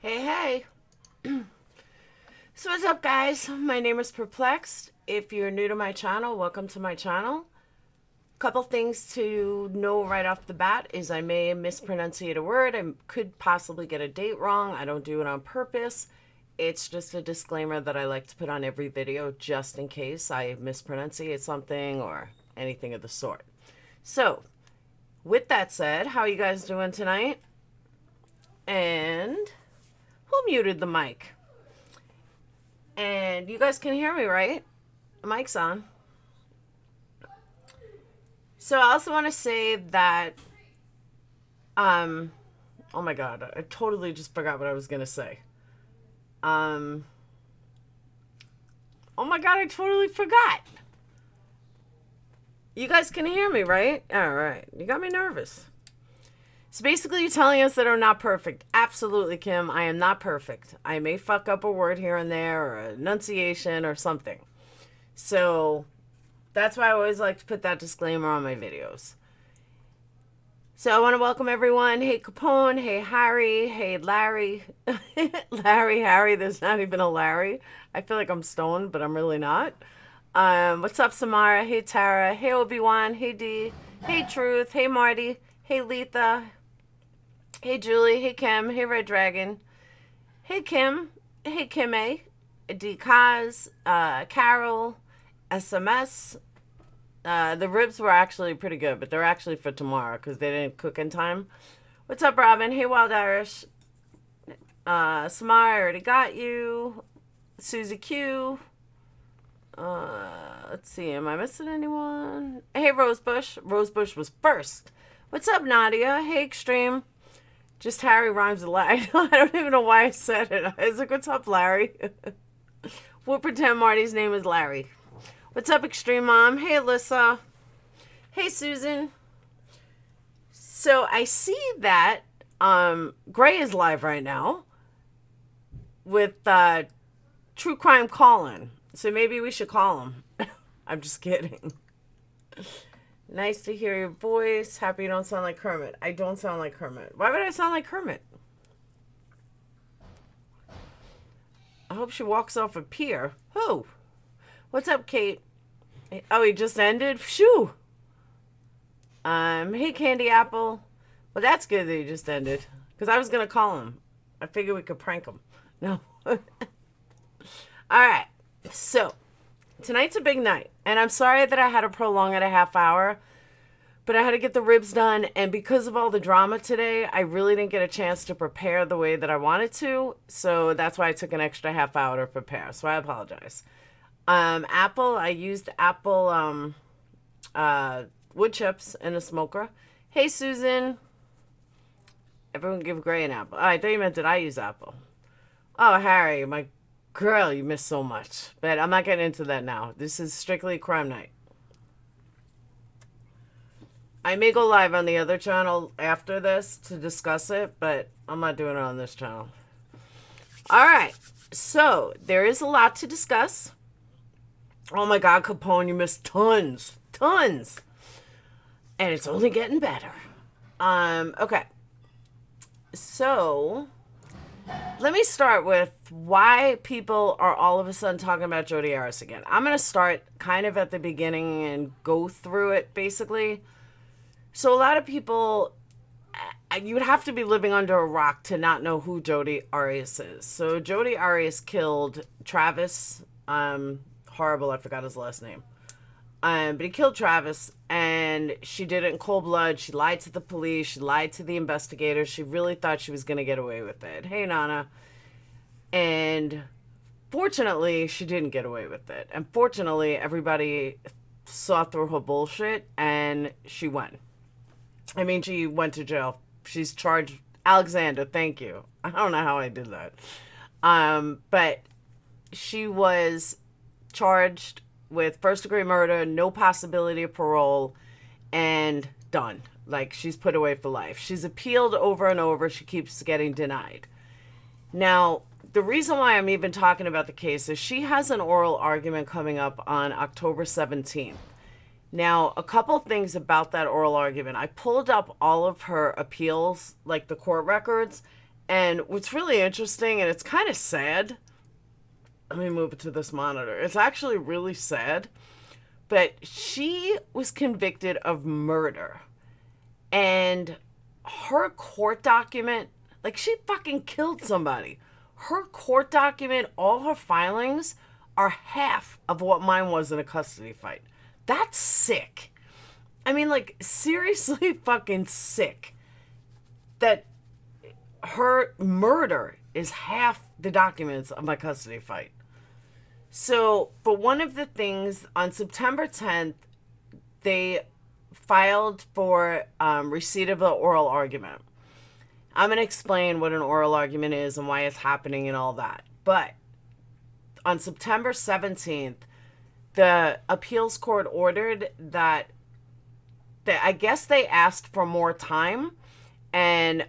Hey, hey. So what's up, guys? My name is Perplexed. If you're new to my channel, welcome to my channel. Couple things to know right off the bat is I may mispronunciate a word. I could possibly get a date wrong. I don't do it on purpose. It's just a disclaimer that I like to put on every video just in case I mispronunciate something or anything of the sort. So, with that said, how are you guys doing tonight? And who muted the mic? And you guys can hear me, right? The mic's on. So I also want to say that, oh my God, I totally just forgot what I was going to say. Oh my God, I totally forgot. You guys can hear me, right? All right. You got me nervous. So basically you're telling us that I'm not perfect. Absolutely, Kim. I am not perfect. I may fuck up a word here and there or an enunciation or something. So that's why I always like to put that disclaimer on my videos. So I want to welcome everyone. Hey, Capone. Hey, Harry. Hey, Larry. Harry. There's not even a Larry. I feel like I'm stoned, but I'm really not. What's up, Samara? Hey, Tara. Hey, Obi-Wan. Hey, Dee. Hey, Truth. Hey, Marty. Hey, Letha. Hey, Julie. Hey, Kim. Hey, Red Dragon. Hey, Kim. Hey, Kim A. D. Kaz. Carol. SMS. The ribs were actually pretty good, but they're actually for tomorrow because they didn't cook in time. What's up, Robin? Hey, Wild Irish. Samara, I already got you. Susie Q. Let's see. Am I missing anyone? Hey, Rosebush. Rosebush was first. What's up, Nadia? Hey, Extreme. Just Harry rhymes a lot. I don't even know why I said it. I was like, what's up, Larry? We'll pretend Marty's name is Larry. What's up, Extreme Mom? Hey, Alyssa. Hey, Susan. So I see that Gray is live right now with True Crime Calling. So maybe we should call him. I'm just kidding. Nice to hear your voice. Happy you don't sound like Kermit. I don't sound like Kermit. Why would I sound like Kermit? I hope she walks off a pier. Who? What's up, Kate? Oh, he just ended? Phew. Hey, Candy Apple. Well, that's good that he just ended. Because I was going to call him. I figured we could prank him. No. All right. So, tonight's a big night. And I'm sorry that I had to prolong it a half hour. But I had to get the ribs done. And because of all the drama today, I really didn't get a chance to prepare the way that I wanted to. So, that's why I took an extra half hour to prepare. So, I apologize. Apple, I used Apple wood chips in a smoker. Hey, Susan. Everyone give Gray an apple. Oh, I thought you meant that I use Apple. Oh, Harry, my girl, you missed so much. But I'm not getting into that now. This is strictly crime night. I may go live on the other channel after this to discuss it, but I'm not doing it on this channel. All right. So, there is a lot to discuss. Oh my God, Capone, you missed tons. Tons. And it's only getting better. Okay. So, let me start with why people are all of a sudden talking about Jodi Arias again. I'm going to start kind of at the beginning and go through it, basically. So, a lot of people, you would have to be living under a rock to not know who Jodi Arias is. So, Jodi Arias killed Travis, horrible, I forgot his last name. But he killed Travis, and she did it in cold blood. She lied to the police. She lied to the investigators. She really thought she was going to get away with it. Hey, Nana. And fortunately, she didn't get away with it. And fortunately, everybody saw through her bullshit, and she went. I mean, she went to jail. She's charged. Alexander, thank you. I don't know how I did that. But she was charged with first-degree murder, no possibility of parole, and done. Like, she's put away for life. She's appealed over and over. She keeps getting denied. Now, the reason why I'm even talking about the case is she has an oral argument coming up on October 17th. Now, a couple things about that oral argument. I pulled up all of her appeals, like the court records, And what's really interesting, and it's kind of sad, let me move it to this monitor. It's actually really sad, but she was convicted of murder. And her court document, like, she fucking killed somebody. Her court document, all her filings are half of what mine was in a custody fight. That's sick. I mean, like, seriously fucking sick that her murder is half the documents of my custody fight. So, but one of the things on September 10th, they filed for receipt of the oral argument. I'm going to explain what an oral argument is and why it's happening and all that. But on September 17th, the appeals court ordered that I guess they asked for more time, and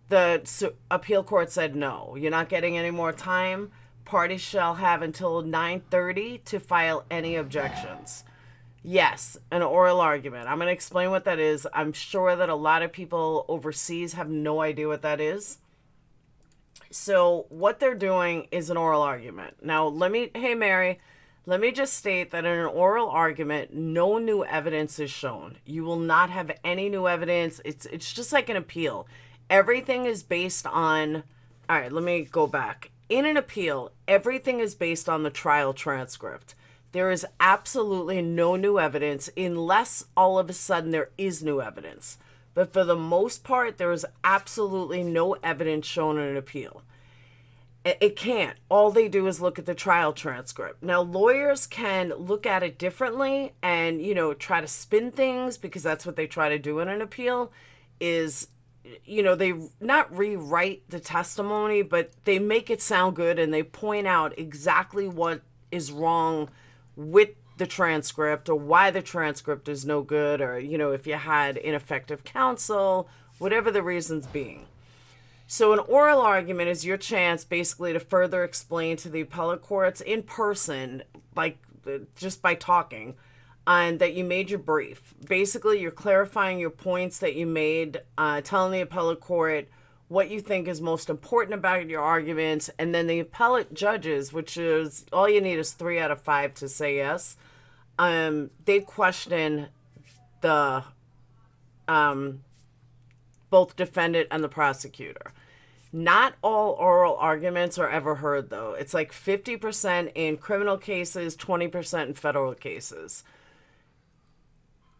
the appeal court said, no, you're not getting any more time. Parties shall have until 9:30 to file any objections. Yes, an oral argument. I'm going to explain what that is. I'm sure that a lot of people overseas have no idea what that is. So what they're doing is an oral argument. Now, hey, Mary, let me just state that in an oral argument, no new evidence is shown. You will not have any new evidence. It's just like an appeal. Everything is based on, all right, let me go back. In an appeal, everything is based on the trial transcript. There is absolutely no new evidence unless all of a sudden there is new evidence. But for the most part, there is absolutely no evidence shown in an appeal. It can't. All they do is look at the trial transcript. Now, lawyers can look at it differently and, try to spin things, because that's what they try to do in an appeal is, they not rewrite the testimony, but they make it sound good and they point out exactly what is wrong with the transcript or why the transcript is no good, or, if you had ineffective counsel, whatever the reasons being. So an oral argument is your chance basically to further explain to the appellate courts in person, like just by talking, and that you made your brief. Basically, you're clarifying your points that you made, telling the appellate court what you think is most important about your arguments, and then the appellate judges, which is all you need is 3 out of 5 to say yes. They question the both defendant and the prosecutor. Not all oral arguments are ever heard, though. It's like 50% in criminal cases, 20% in federal cases.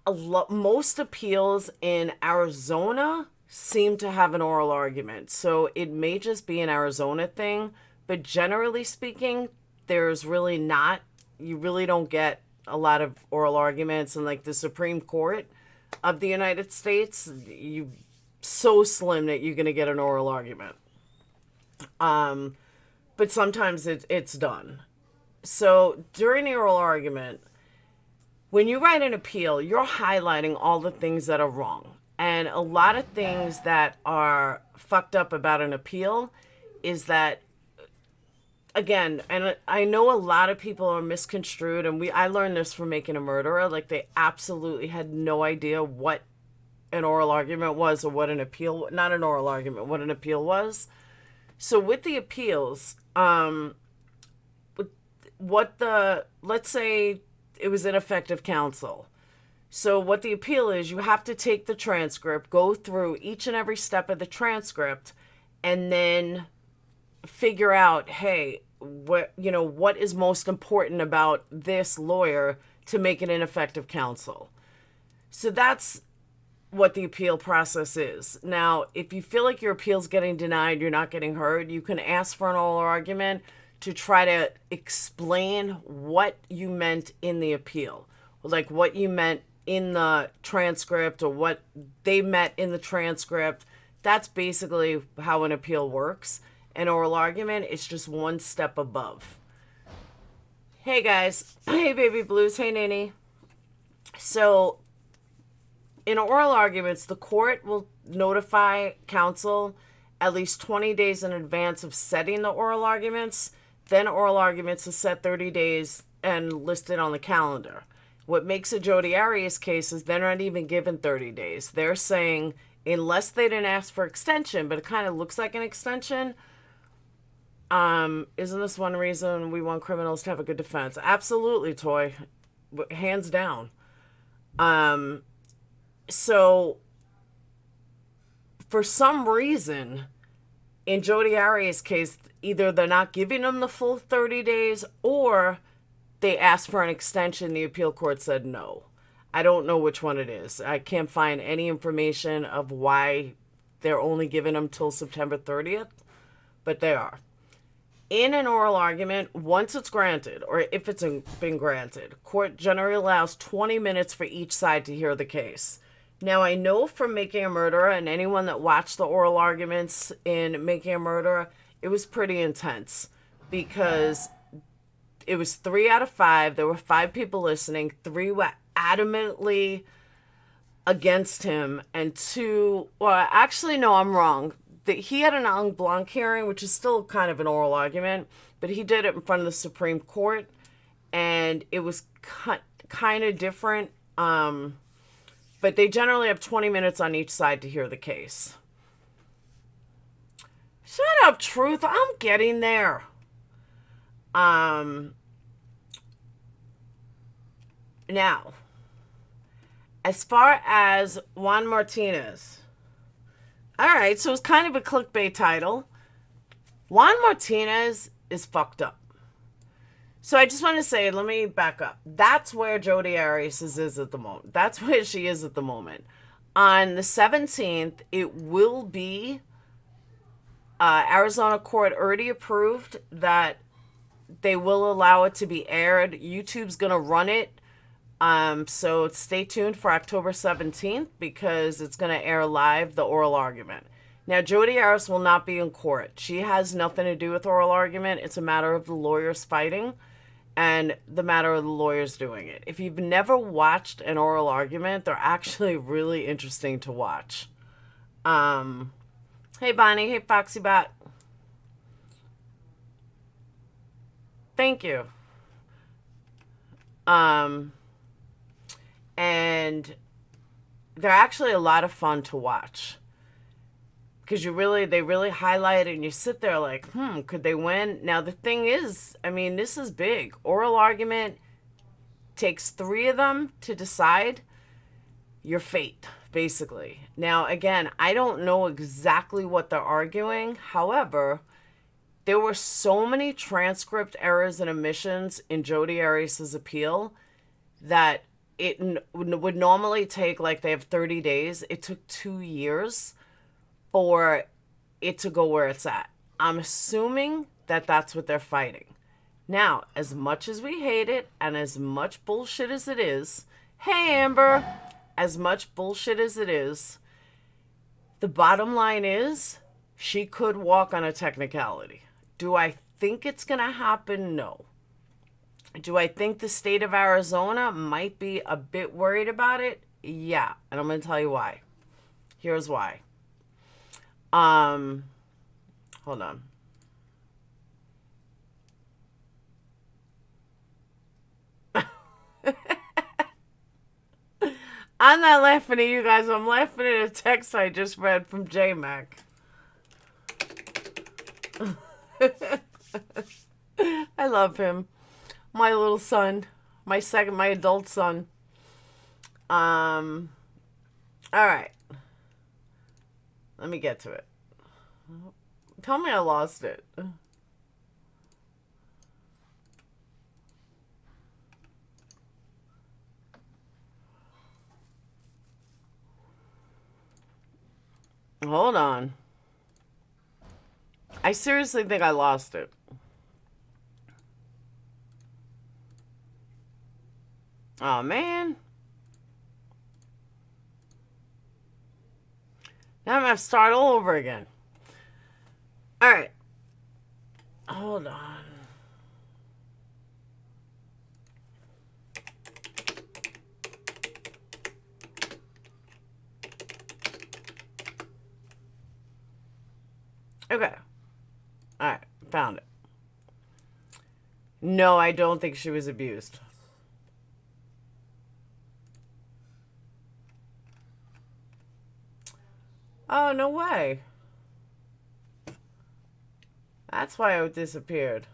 Most appeals in Arizona seem to have an oral argument, so it may just be an Arizona thing, but generally speaking, there's really not. You really don't get a lot of oral arguments, and like the Supreme Court of the United States, so slim that you're going to get an oral argument. But sometimes it's done. So during the oral argument, when you write an appeal, you're highlighting all the things that are wrong. And a lot of things that are fucked up about an appeal is that, again, and I know a lot of people are misconstrued, and I learned this from Making a Murderer, like they absolutely had no idea what an oral argument was, or what an appeal, not an oral argument, what an appeal was. So with the appeals, let's say it was ineffective counsel. So what the appeal is, you have to take the transcript, go through each and every step of the transcript, and then figure out, hey, what is most important about this lawyer to make an ineffective counsel. So that's what the appeal process is. Now, if you feel like your appeal's getting denied, you're not getting heard, you can ask for an oral argument to try to explain what you meant in the appeal, like what you meant in the transcript or what they meant in the transcript. That's basically how an appeal works. An oral argument is just one step above. Hey guys, hey baby blues, hey Nini. So in oral arguments, the court will notify counsel at least 20 days in advance of setting the oral arguments. Then oral arguments is set 30 days and listed on the calendar. What makes a Jodi Arias case is they're not even given 30 days. They're saying unless they didn't ask for extension, but it kind of looks like an extension. Isn't this one reason we want criminals to have a good defense? Absolutely, Toy. Hands down. So for some reason, in Jodi Arias' case, either they're not giving them the full 30 days or they asked for an extension. The appeal court said no. I don't know which one it is. I can't find any information of why they're only giving them till September 30th, but they are. In an oral argument, once it's granted, or if it's been granted, court generally allows 20 minutes for each side to hear the case. Now, I know from Making a Murderer, and anyone that watched the oral arguments in Making a Murderer, it was pretty intense because it was 3 out of 5. There were 5 people listening. 3 were adamantly against him, and 2, well, actually, no, I'm wrong. He had an en blanc hearing, which is still kind of an oral argument, but he did it in front of the Supreme Court, and it was kind of different. But they generally have 20 minutes on each side to hear the case. Shut up, Truth. I'm getting there. Now, as far as Juan Martinez. All right, so it's kind of a clickbait title. Juan Martinez is fucked up. So I just want to say, let me back up. That's where Jodi Arias is at the moment. That's where she is at the moment. On the 17th, it will be Arizona court already approved that they will allow it to be aired. YouTube's going to run it. So stay tuned for October 17th because it's going to air live the oral argument. Now, Jodi Arias will not be in court. She has nothing to do with oral argument. It's a matter of the lawyers fighting and the matter of the lawyers doing it. If you've never watched an oral argument, they're actually really interesting to watch. Hey, Bonnie. Hey, FoxyBot. Thank you. And they're actually a lot of fun to watch because they really highlight it and you sit there like, could they win? Now, the thing is, I mean, this is big. Oral argument takes 3 of them to decide your fate, basically. Now, again, I don't know exactly what they're arguing. However, there were so many transcript errors and omissions in Jodi Arias' appeal that it would normally take, like, they have 30 days. It took 2 years for it to go where it's at. I'm assuming that that's what they're fighting. Now, as much as we hate it and as much bullshit as it is, hey, Amber, as much bullshit as it is, the bottom line is she could walk on a technicality. Do I think it's going to happen? No. Do I think the state of Arizona might be a bit worried about it? Yeah, and I'm going to tell you why. Here's why. Hold on. I'm not laughing at you guys. I'm laughing at a text I just read from J-Mac. I love him. My little son. My adult son. All right. Let me get to it. Tell me I lost it. Hold on. I seriously think I lost it. Oh, man. Now I'm going to have to start all over again. All right. Hold on. Okay. All right. Found it. No, I don't think she was abused. Oh, no way. That's why it disappeared.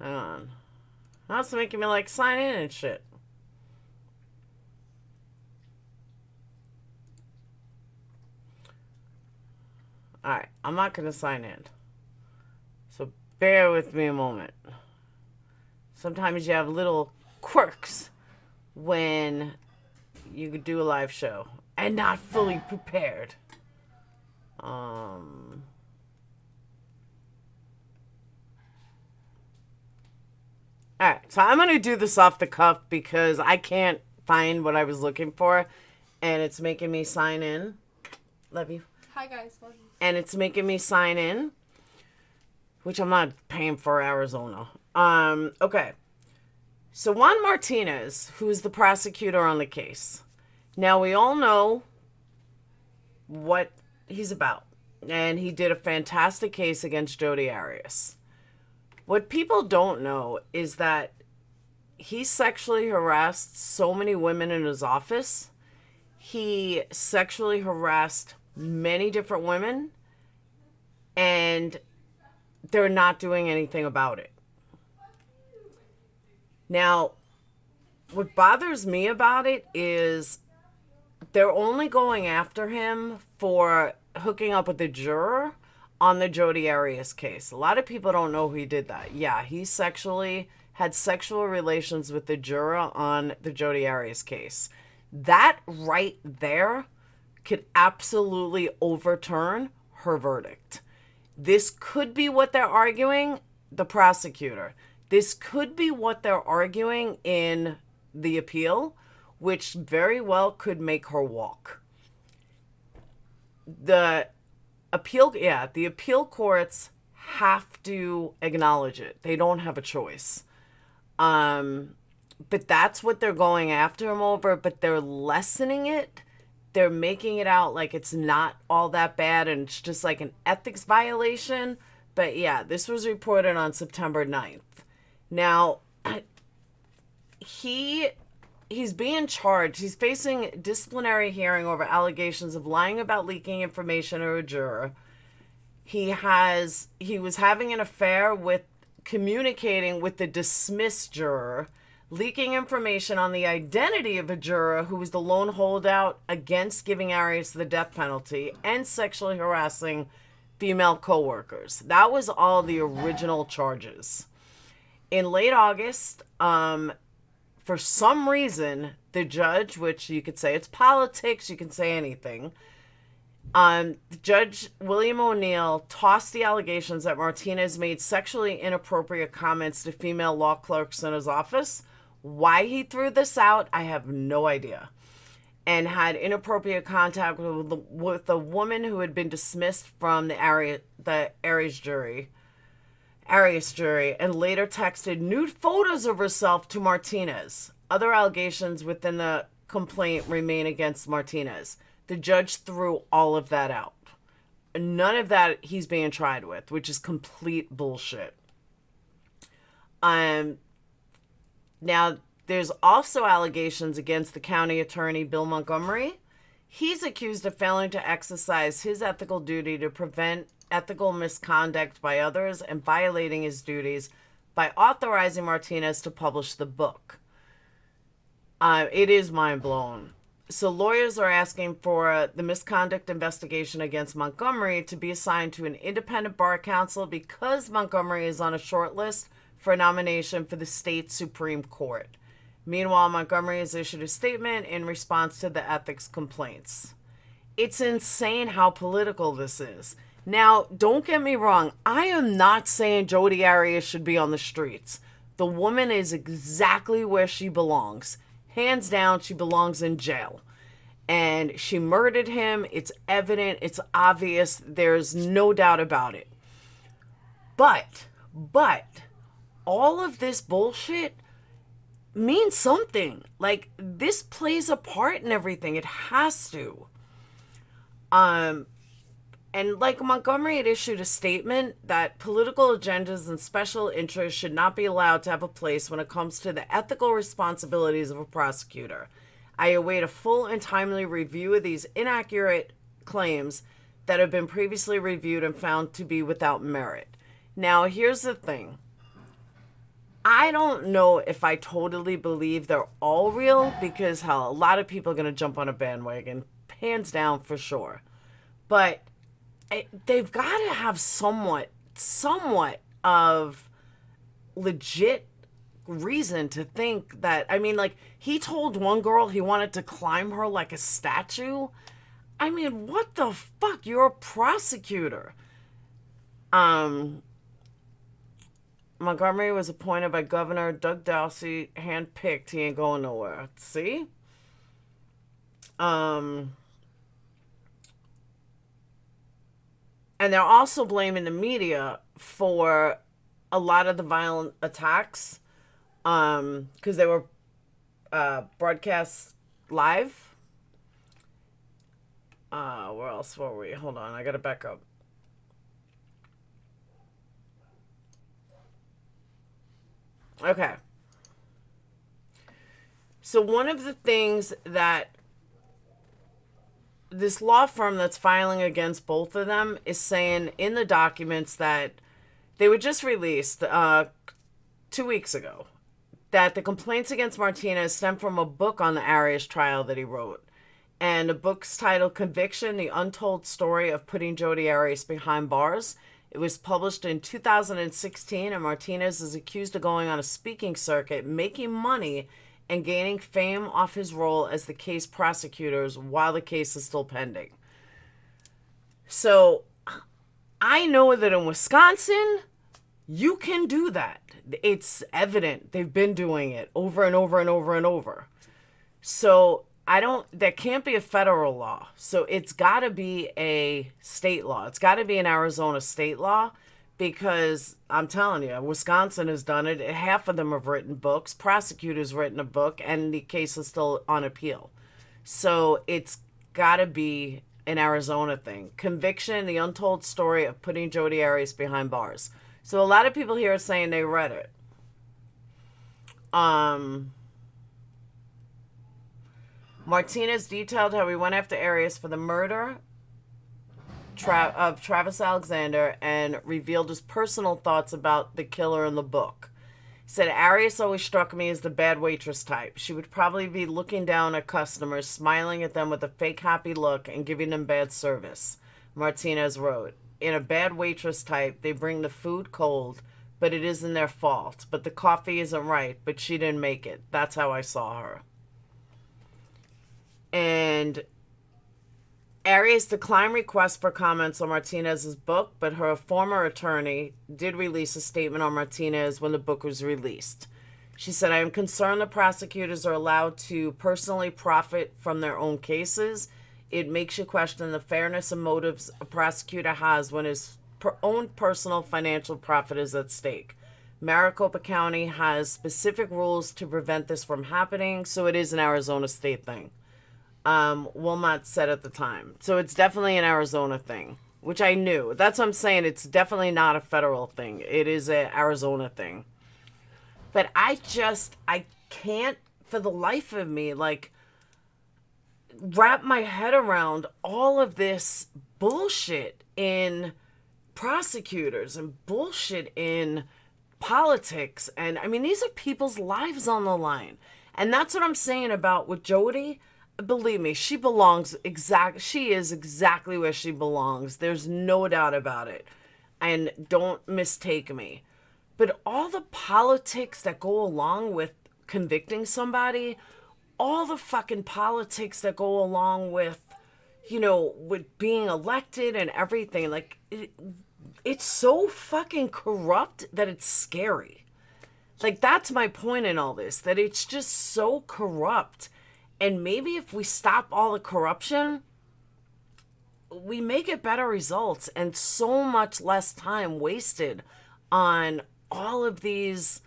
Hang on. Now it's making me like sign in and shit. Alright, I'm not going to sign in. So bear with me a moment. Sometimes you have little quirks when you could do a live show and not fully prepared. Alright, so I'm going to do this off the cuff because I can't find what I was looking for, and it's making me sign in. Love you. Hi, guys. Love you. And it's making me sign in, which I'm not paying for Arizona. Okay. So Juan Martinez, who's the prosecutor on the case. Now, we all know what he's about, and he did a fantastic case against Jodi Arias. What people don't know is that he sexually harassed so many women in his office. He sexually harassed many different women, and they're not doing anything about it. Now, what bothers me about it is they're only going after him for hooking up with the juror on the Jodi Arias case. A lot of people don't know he did that. Yeah, he had sexual relations with the juror on the Jodi Arias case. That right there could absolutely overturn her verdict. This could be what they're arguing, the prosecutor. This could be what they're arguing in the appeal, which very well could make her walk. The appeal courts have to acknowledge it. They don't have a choice. But that's what they're going after him over, but they're lessening it. They're making it out like it's not all that bad and it's just like an ethics violation. But yeah, this was reported on September 9th. Now, he's being charged. He's facing disciplinary hearing over allegations of lying about leaking information to a juror. He was having an affair with communicating with the dismissed juror, leaking information on the identity of a juror who was the lone holdout against giving Arias the death penalty, and sexually harassing female coworkers. That was all the original charges. In late August, for some reason, the judge, which you could say it's politics, you can say anything, Judge William O'Neill tossed the allegations that Martinez made sexually inappropriate comments to female law clerks in his office. Why he threw this out, I have no idea. And had inappropriate contact with a woman who had been dismissed from the Arias jury, and later texted nude photos of herself to Martinez. Other allegations within the complaint remain against Martinez. The judge threw all of that out. None of that he's being tried with, which is complete bullshit. Now, there's also allegations against the county attorney, Bill Montgomery. He's accused of failing to exercise his ethical duty to prevent ethical misconduct by others and violating his duties by authorizing Martinez to publish the book. It is mind-blowing. So lawyers are asking for the misconduct investigation against Montgomery to be assigned to an independent bar counsel because Montgomery is on a short list for a nomination for the state Supreme Court. Meanwhile, Montgomery has issued a statement in response to the ethics complaints. It's insane how political this is. Now, don't get me wrong. I am not saying Jodi Arias should be on the streets. The woman is exactly where she belongs. Hands down, she belongs in jail. And she murdered him. It's evident. It's obvious. There's no doubt about it. But, all of this bullshit means something. Like, this plays a part in everything. It has to. And like Montgomery had issued a statement that political agendas and special interests should not be allowed to have a place when it comes to the ethical responsibilities of a prosecutor. I await a full and timely review of these inaccurate claims that have been previously reviewed and found to be without merit. Now, here's the thing. I don't know if I totally believe they're all real, because hell, a lot of people are going to jump on a bandwagon, hands down for sure. But they've got to have somewhat of legit reason to think that, I mean, like, he told one girl he wanted to climb her like a statue. I mean, what the fuck? You're a prosecutor. Montgomery was appointed by Governor Doug Ducey, handpicked. He ain't going nowhere. See? And they're also blaming the media for a lot of the violent attacks, because they were broadcast live. Where else were we? Hold on, I gotta back up. Okay. So one of the things that this law firm that's filing against both of them is saying in the documents that they were just released 2 weeks ago, that the complaints against Martinez stem from a book on the Arias trial that he wrote. And the book's titled Conviction, The Untold Story of Putting Jodi Arias Behind Bars. It was published in 2016, and Martinez is accused of going on a speaking circuit, making money, and gaining fame off his role as the case prosecutors while the case is still pending. So I know that in Wisconsin, you can do that. It's evident. They've been doing it over and over and over and over. So that can't be a federal law. So it's got to be a state law. It's got to be an Arizona state law, because I'm telling you, Wisconsin has done it. Half of them have written books. Prosecutors written a book, and the case is still on appeal. So it's got to be an Arizona thing. Conviction, the untold story of putting Jodi Arias behind bars. So a lot of people here are saying they read it. Martinez detailed how he went after Arias for the murder of Travis Alexander and revealed his personal thoughts about the killer in the book. He said, Arias always struck me as the bad waitress type. She would probably be looking down at customers, smiling at them with a fake happy look and giving them bad service. Martinez wrote, in a bad waitress type, they bring the food cold, but it isn't their fault. But the coffee isn't right, but she didn't make it. That's how I saw her. And Arias declined requests for comments on Martinez's book, but her former attorney did release a statement on Martinez when the book was released. She said, I am concerned the prosecutors are allowed to personally profit from their own cases. It makes you question the fairness and motives a prosecutor has when his own personal financial profit is at stake. Maricopa County has specific rules to prevent this from happening, so it is an Arizona state thing. Wilmot said at the time. So it's definitely an Arizona thing, which I knew. That's what I'm saying. It's definitely not a federal thing. It is an Arizona thing. But I can't for the life of me, like, wrap my head around all of this bullshit in prosecutors and bullshit in politics. And I mean, these are people's lives on the line. And that's what I'm saying about with Jodi. Believe me, she is exactly where she belongs. There's no doubt about it. And don't mistake me. But all the politics that go along with convicting somebody, all the fucking politics that go along with, with being elected and everything, like, it's so fucking corrupt that it's scary. Like, that's my point in all this, that it's just so corrupt. And maybe if we stop all the corruption, we may get better results and so much less time wasted on all of these,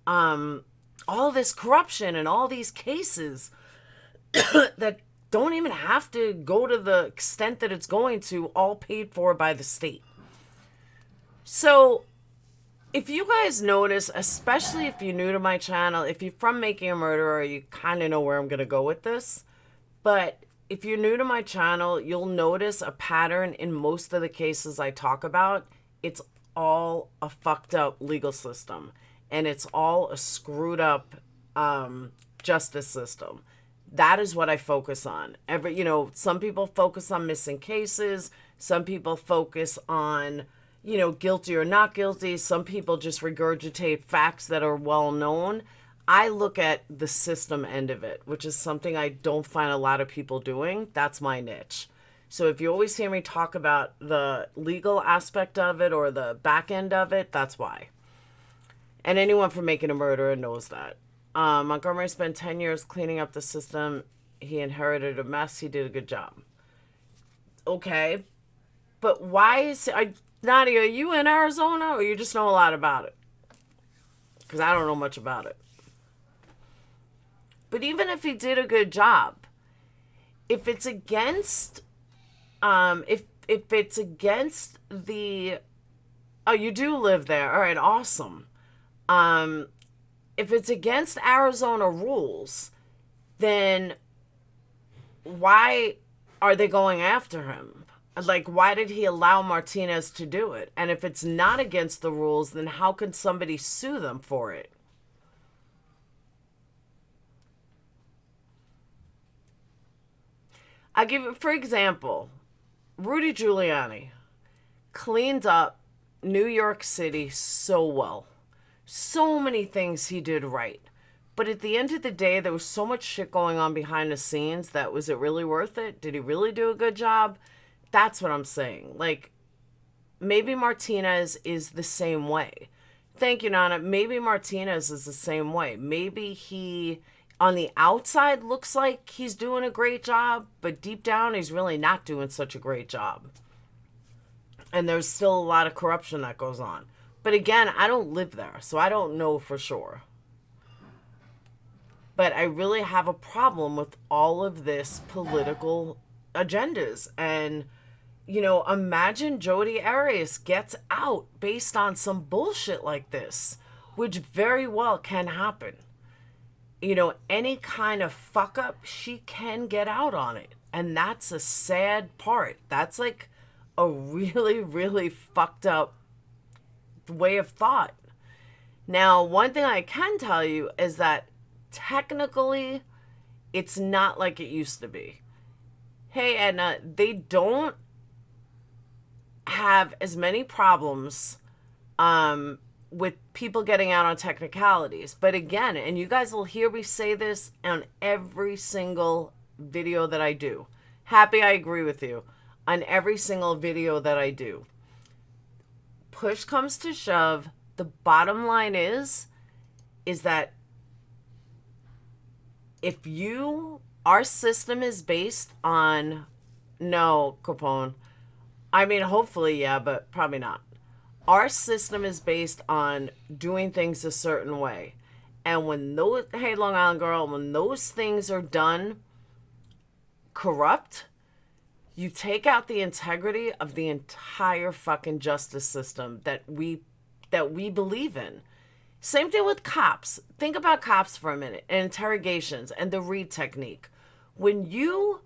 all this corruption and all these cases that don't even have to go to the extent that it's going to, all paid for by the state. So If you guys notice, especially if you're new to my channel, if you're from Making a Murderer, you kind of know where I'm going to go with this. But if you're new to my channel, you'll notice a pattern in most of the cases I talk about. It's all a fucked up legal system. And it's all a screwed up justice system. That is what I focus on. Some people focus on missing cases. Some people focus on, guilty or not guilty. Some people just regurgitate facts that are well known. I look at the system end of it, which is something I don't find a lot of people doing. That's my niche. So if you always hear me talk about the legal aspect of it or the back end of it, that's why. And anyone from Making a Murderer knows that. Montgomery spent 10 years cleaning up the system. He inherited a mess. He did a good job. Okay. But why is... Nadia, are you in Arizona or you just know a lot about it? Because I don't know much about it. But even if he did a good job, if it's against... if it's against the... Oh, you do live there. All right, awesome. If it's against Arizona rules, then why are they going after him? Like, why did he allow Martinez to do it? And if it's not against the rules, then how can somebody sue them for it? I give it, for example, Rudy Giuliani cleaned up New York City so well. So many things he did right. But at the end of the day, there was so much shit going on behind the scenes that was it really worth it? Did he really do a good job? That's what I'm saying. Like, maybe Martinez is the same way. Thank you, Nana. Maybe Martinez is the same way. Maybe he, on the outside, looks like he's doing a great job, but deep down, he's really not doing such a great job. And there's still a lot of corruption that goes on. But again, I don't live there, so I don't know for sure. But I really have a problem with all of this political agendas. And, imagine Jodi Arias gets out based on some bullshit like this, which very well can happen. Any kind of fuck up, she can get out on it. And that's a sad part. That's like a really, really fucked up way of thought. Now, one thing I can tell you is that technically it's not like it used to be. Hey, Edna, they don't have as many problems with people getting out on technicalities. But again, and you guys will hear me say this on every single video that I do. Happy, I agree with you. On every single video that I do. Push comes to shove, the bottom line is that if our system is based on, no, Capone, I mean, hopefully, yeah, but probably not. Our system is based on doing things a certain way. And when those, hey, Long Island girl, when those things are done corrupt, you take out the integrity of the entire fucking justice system that we believe in. Same thing with cops. Think about cops for a minute and interrogations and the Reed technique. When you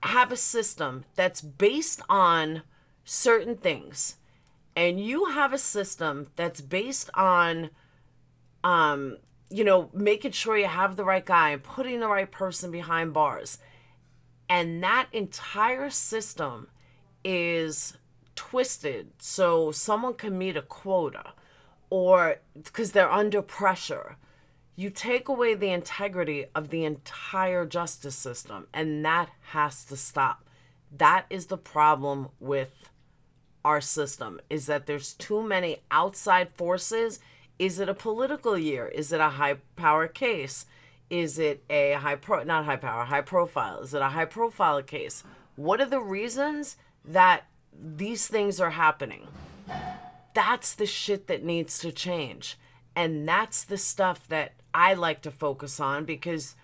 have a system that's based on certain things and you have a system that's based on, making sure you have the right guy and putting the right person behind bars, and that entire system is twisted so someone can meet a quota or because they're under pressure, you take away the integrity of the entire justice system, and that has to stop. That is the problem with our system, is that there's too many outside forces. Is it a political year? Is it a high power case? Is it a high profile? Is it a high profile case? What are the reasons that these things are happening? That's the shit that needs to change. And that's the stuff that I like to focus on, because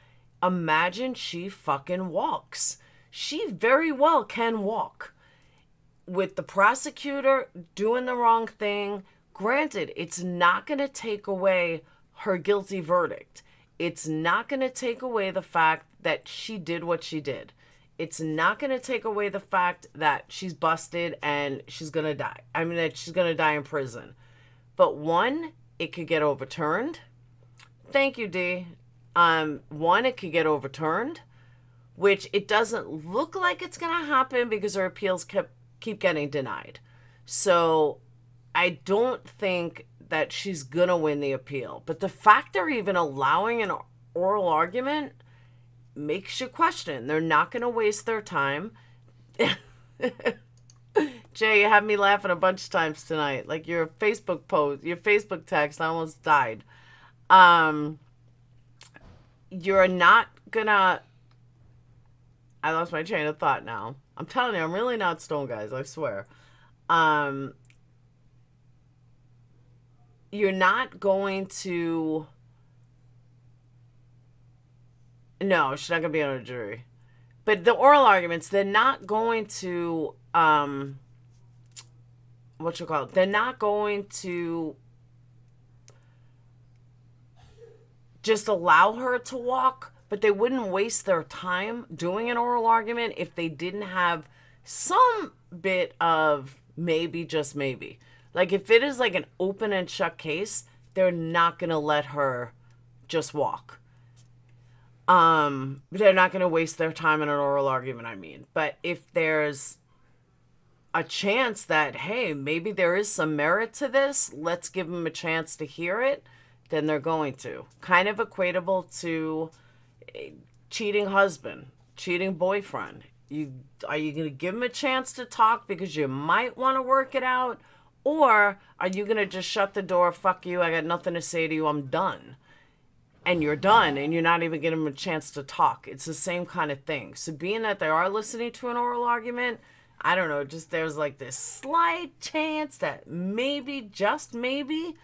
imagine she fucking walks. She very well can walk. With the prosecutor doing the wrong thing, granted, it's not going to take away her guilty verdict. It's not going to take away the fact that she did what she did. It's not going to take away the fact that she's busted and she's going to die. I mean, that she's going to die in prison. But one, it could get overturned. Thank you, D. One, it could get overturned, which it doesn't look like it's going to happen because her appeals keep getting denied. So I don't think that she's going to win the appeal. But the fact they're even allowing an oral argument makes you question. They're not going to waste their time. Jay, you had me laughing a bunch of times tonight. Like your Facebook post, your Facebook text, I almost died. You're not gonna... I lost my train of thought now. I'm telling you, I'm really not stoned, guys. I swear. You're not going to... No, she's not going to be on a jury. But the oral arguments, they're not going to... They're not going to just allow her to walk, but they wouldn't waste their time doing an oral argument if they didn't have some bit of maybe, just maybe. Like if it is like an open and shut case, they're not going to let her just walk. They're not going to waste their time in an oral argument, I mean. But if there's a chance that, hey, maybe there is some merit to this, let's give them a chance to hear it, then they're going to. Kind of equatable to cheating husband, cheating boyfriend. Are you going to give them a chance to talk because you might want to work it out? Or are you going to just shut the door, fuck you, I got nothing to say to you, I'm done? And you're done, and you're not even giving them a chance to talk. It's the same kind of thing. So being that they are listening to an oral argument, I don't know, just there's like this slight chance that maybe, just maybe,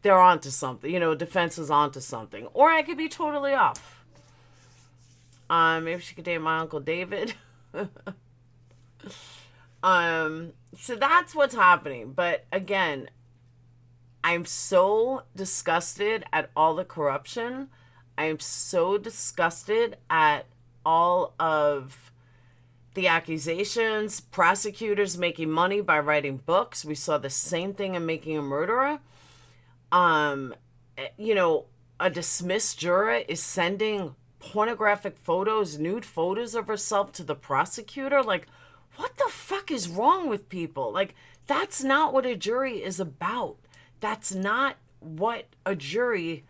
they're onto something. You know, defense is onto something. Or I could be totally off. Maybe she could date my Uncle David. So that's what's happening. But again, I'm so disgusted at all the corruption. I am so disgusted at all of the accusations, prosecutors making money by writing books. We saw the same thing in Making a Murderer. You know, a dismissed juror is sending pornographic photos, nude photos of herself to the prosecutor. Like, what the fuck is wrong with people? Like, that's not what a jury is about. That's not what a jury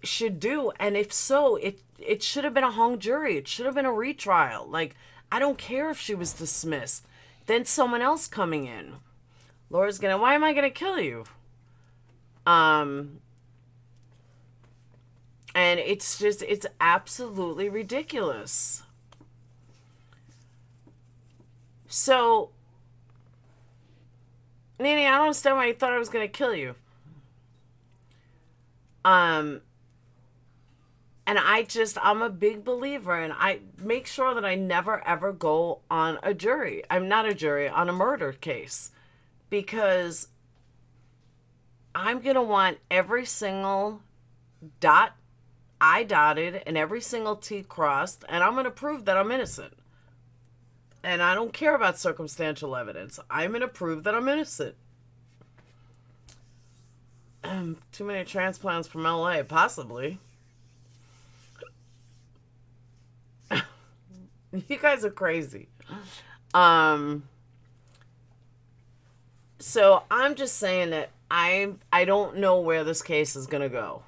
should do. And if so, it should have been a hung jury. It should have been a retrial. Like, I don't care if she was dismissed. Then someone else coming in. Laura's gonna, why am I gonna kill you? And it's just, it's absolutely ridiculous. So, Nene, I don't understand why you thought I was gonna kill you. And I'm a big believer, and I make sure that I never ever go on a jury. I'm not a jury, on a murder case. Because I'm going to want every single I dotted and every single T crossed, and I'm going to prove that I'm innocent. And I don't care about circumstantial evidence. I'm going to prove that I'm innocent. Too many transplants from LA, possibly. You guys are crazy. So I'm just saying that I don't know where this case is going to go.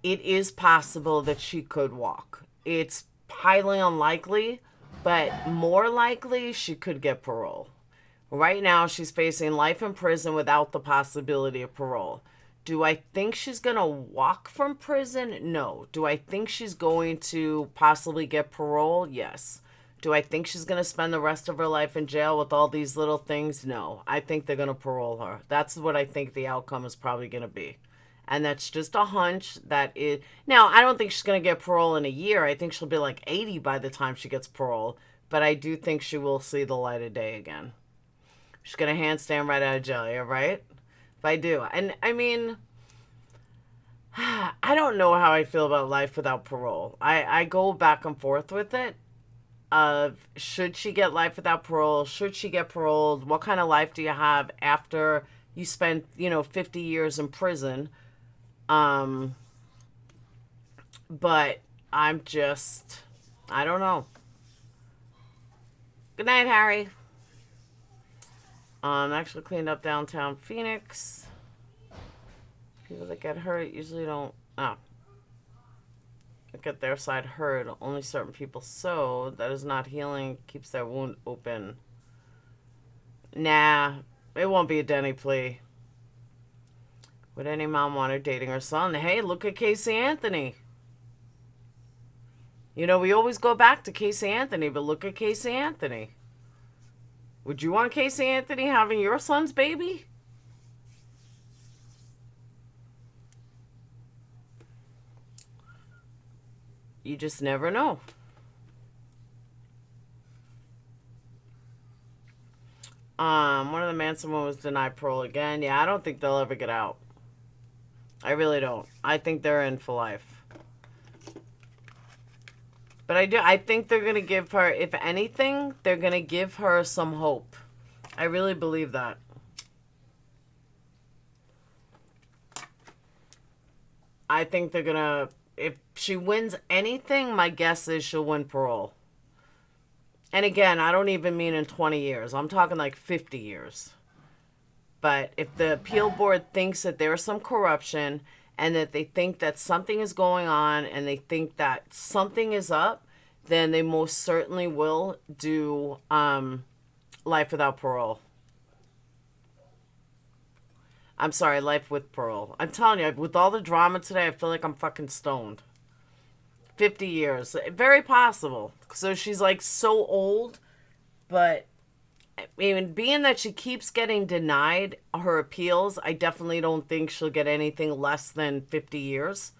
It is possible that she could walk. It's highly unlikely, but more likely she could get parole. Right now she's facing life in prison without the possibility of parole. Do I think she's going to walk from prison? No. Do I think she's going to possibly get parole? Yes. Do I think she's going to spend the rest of her life in jail with all these little things? No. I think they're going to parole her. That's what I think the outcome is probably going to be. And that's just a hunch that it... Now, I don't think she's going to get parole in a year. I think she'll be like 80 by the time she gets parole. But I do think she will see the light of day again. She's going to handstand right out of jail, yeah, right? If I do. And I mean, I don't know how I feel about life without parole. I go back and forth with it. Should she get life without parole? Should she get paroled? What kind of life do you have after you spent, 50 years in prison? But I don't know. Good night, Harry. Actually cleaned up downtown Phoenix. People that get hurt usually don't get their side hurt. Only certain people sew. That is not healing. Keeps their wound open. Nah, it won't be a Denny plea. Would any mom want her dating her son? Hey, look at Casey Anthony. We always go back to Casey Anthony, but look at Casey Anthony. Would you want Casey Anthony having your son's baby? You just never know. One of the Manson women was denied parole again. Yeah, I don't think they'll ever get out. I really don't. I think they're in for life. But I think they're going to give her, if anything, they're going to give her some hope. I really believe that. I think they're going to, if she wins anything, my guess is she'll win parole. And again, I don't even mean in 20 years. I'm talking like 50 years. But if the appeal board thinks that there's some corruption and that they think that something is going on and they think that something is up, then they most certainly will do life without parole. I'm sorry, life with parole. I'm telling you, with all the drama today, I feel like I'm fucking stoned. 50 years. Very possible. So she's like so old, but I mean, being that she keeps getting denied her appeals, I definitely don't think she'll get anything less than 50 years.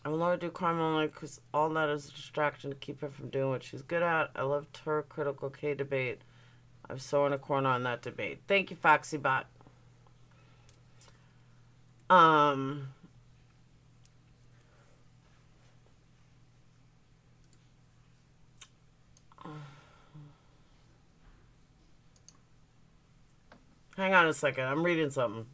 I will never do crime only because all that is a distraction to keep her from doing what she's good at. I loved her critical K debate. I'm so in a corner on that debate. Thank you, FoxyBot. Hang on a second. I'm reading something.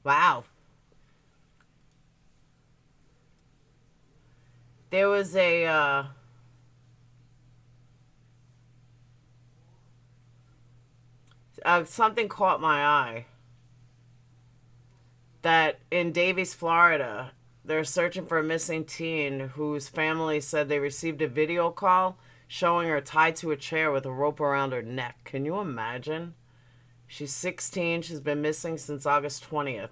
Wow. There was a something caught my eye. That in Davies, Florida, they're searching for a missing teen whose family said they received a video call showing her tied to a chair with a rope around her neck. Can you imagine? She's 16. She's been missing since August 20th.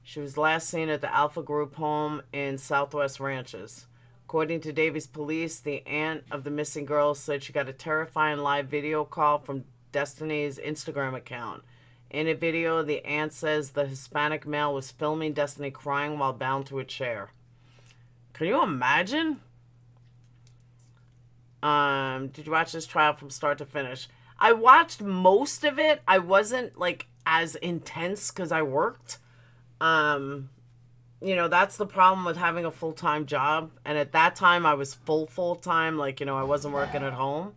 She was last seen at the Alpha Group home in Southwest Ranches. According to Davies police, the aunt of the missing girl said she got a terrifying live video call from Destiny's Instagram account. In a video, the aunt says the Hispanic male was filming Destiny crying while bound to a chair. Can you imagine? Did you watch this trial from start to finish? I watched most of it. I wasn't like as intense because I worked. That's the problem with having a full-time job. And at that time, I was full-time. Like, I wasn't working at home.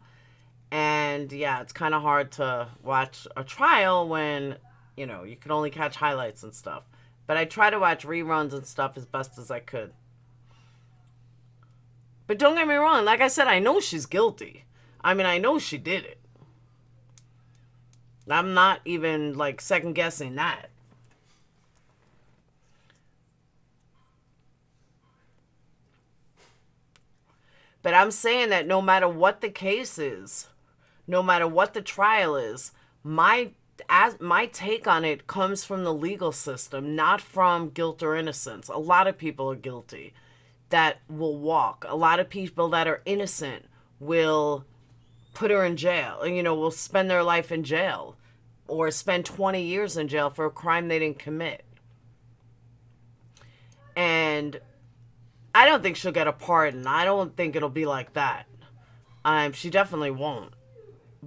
And yeah, it's kind of hard to watch a trial when, you can only catch highlights and stuff. But I try to watch reruns and stuff as best as I could. But don't get me wrong. Like I said, I know she's guilty. I mean, I know she did it. I'm not even, like, second-guessing that. But I'm saying that no matter what the case is, no matter what the trial is, my take on it comes from the legal system, not from guilt or innocence. A lot of people are guilty that will walk. A lot of people that are innocent will put her in jail, will spend their life in jail. or spend 20 years in jail for a crime they didn't commit. And I don't think she'll get a pardon. I don't think it'll be like that. She definitely won't.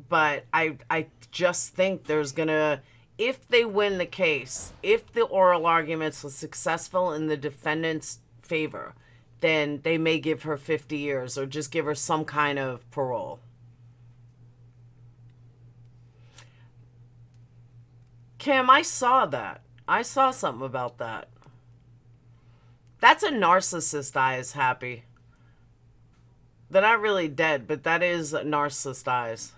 But I just think there's gonna, if they win the case, if the oral arguments were successful in the defendant's favor, then they may give her 50 years or just give her some kind of parole. Kim, I saw that. I saw something about that. That's a narcissist eyes, Happy. They're not really dead, but that is narcissist eyes.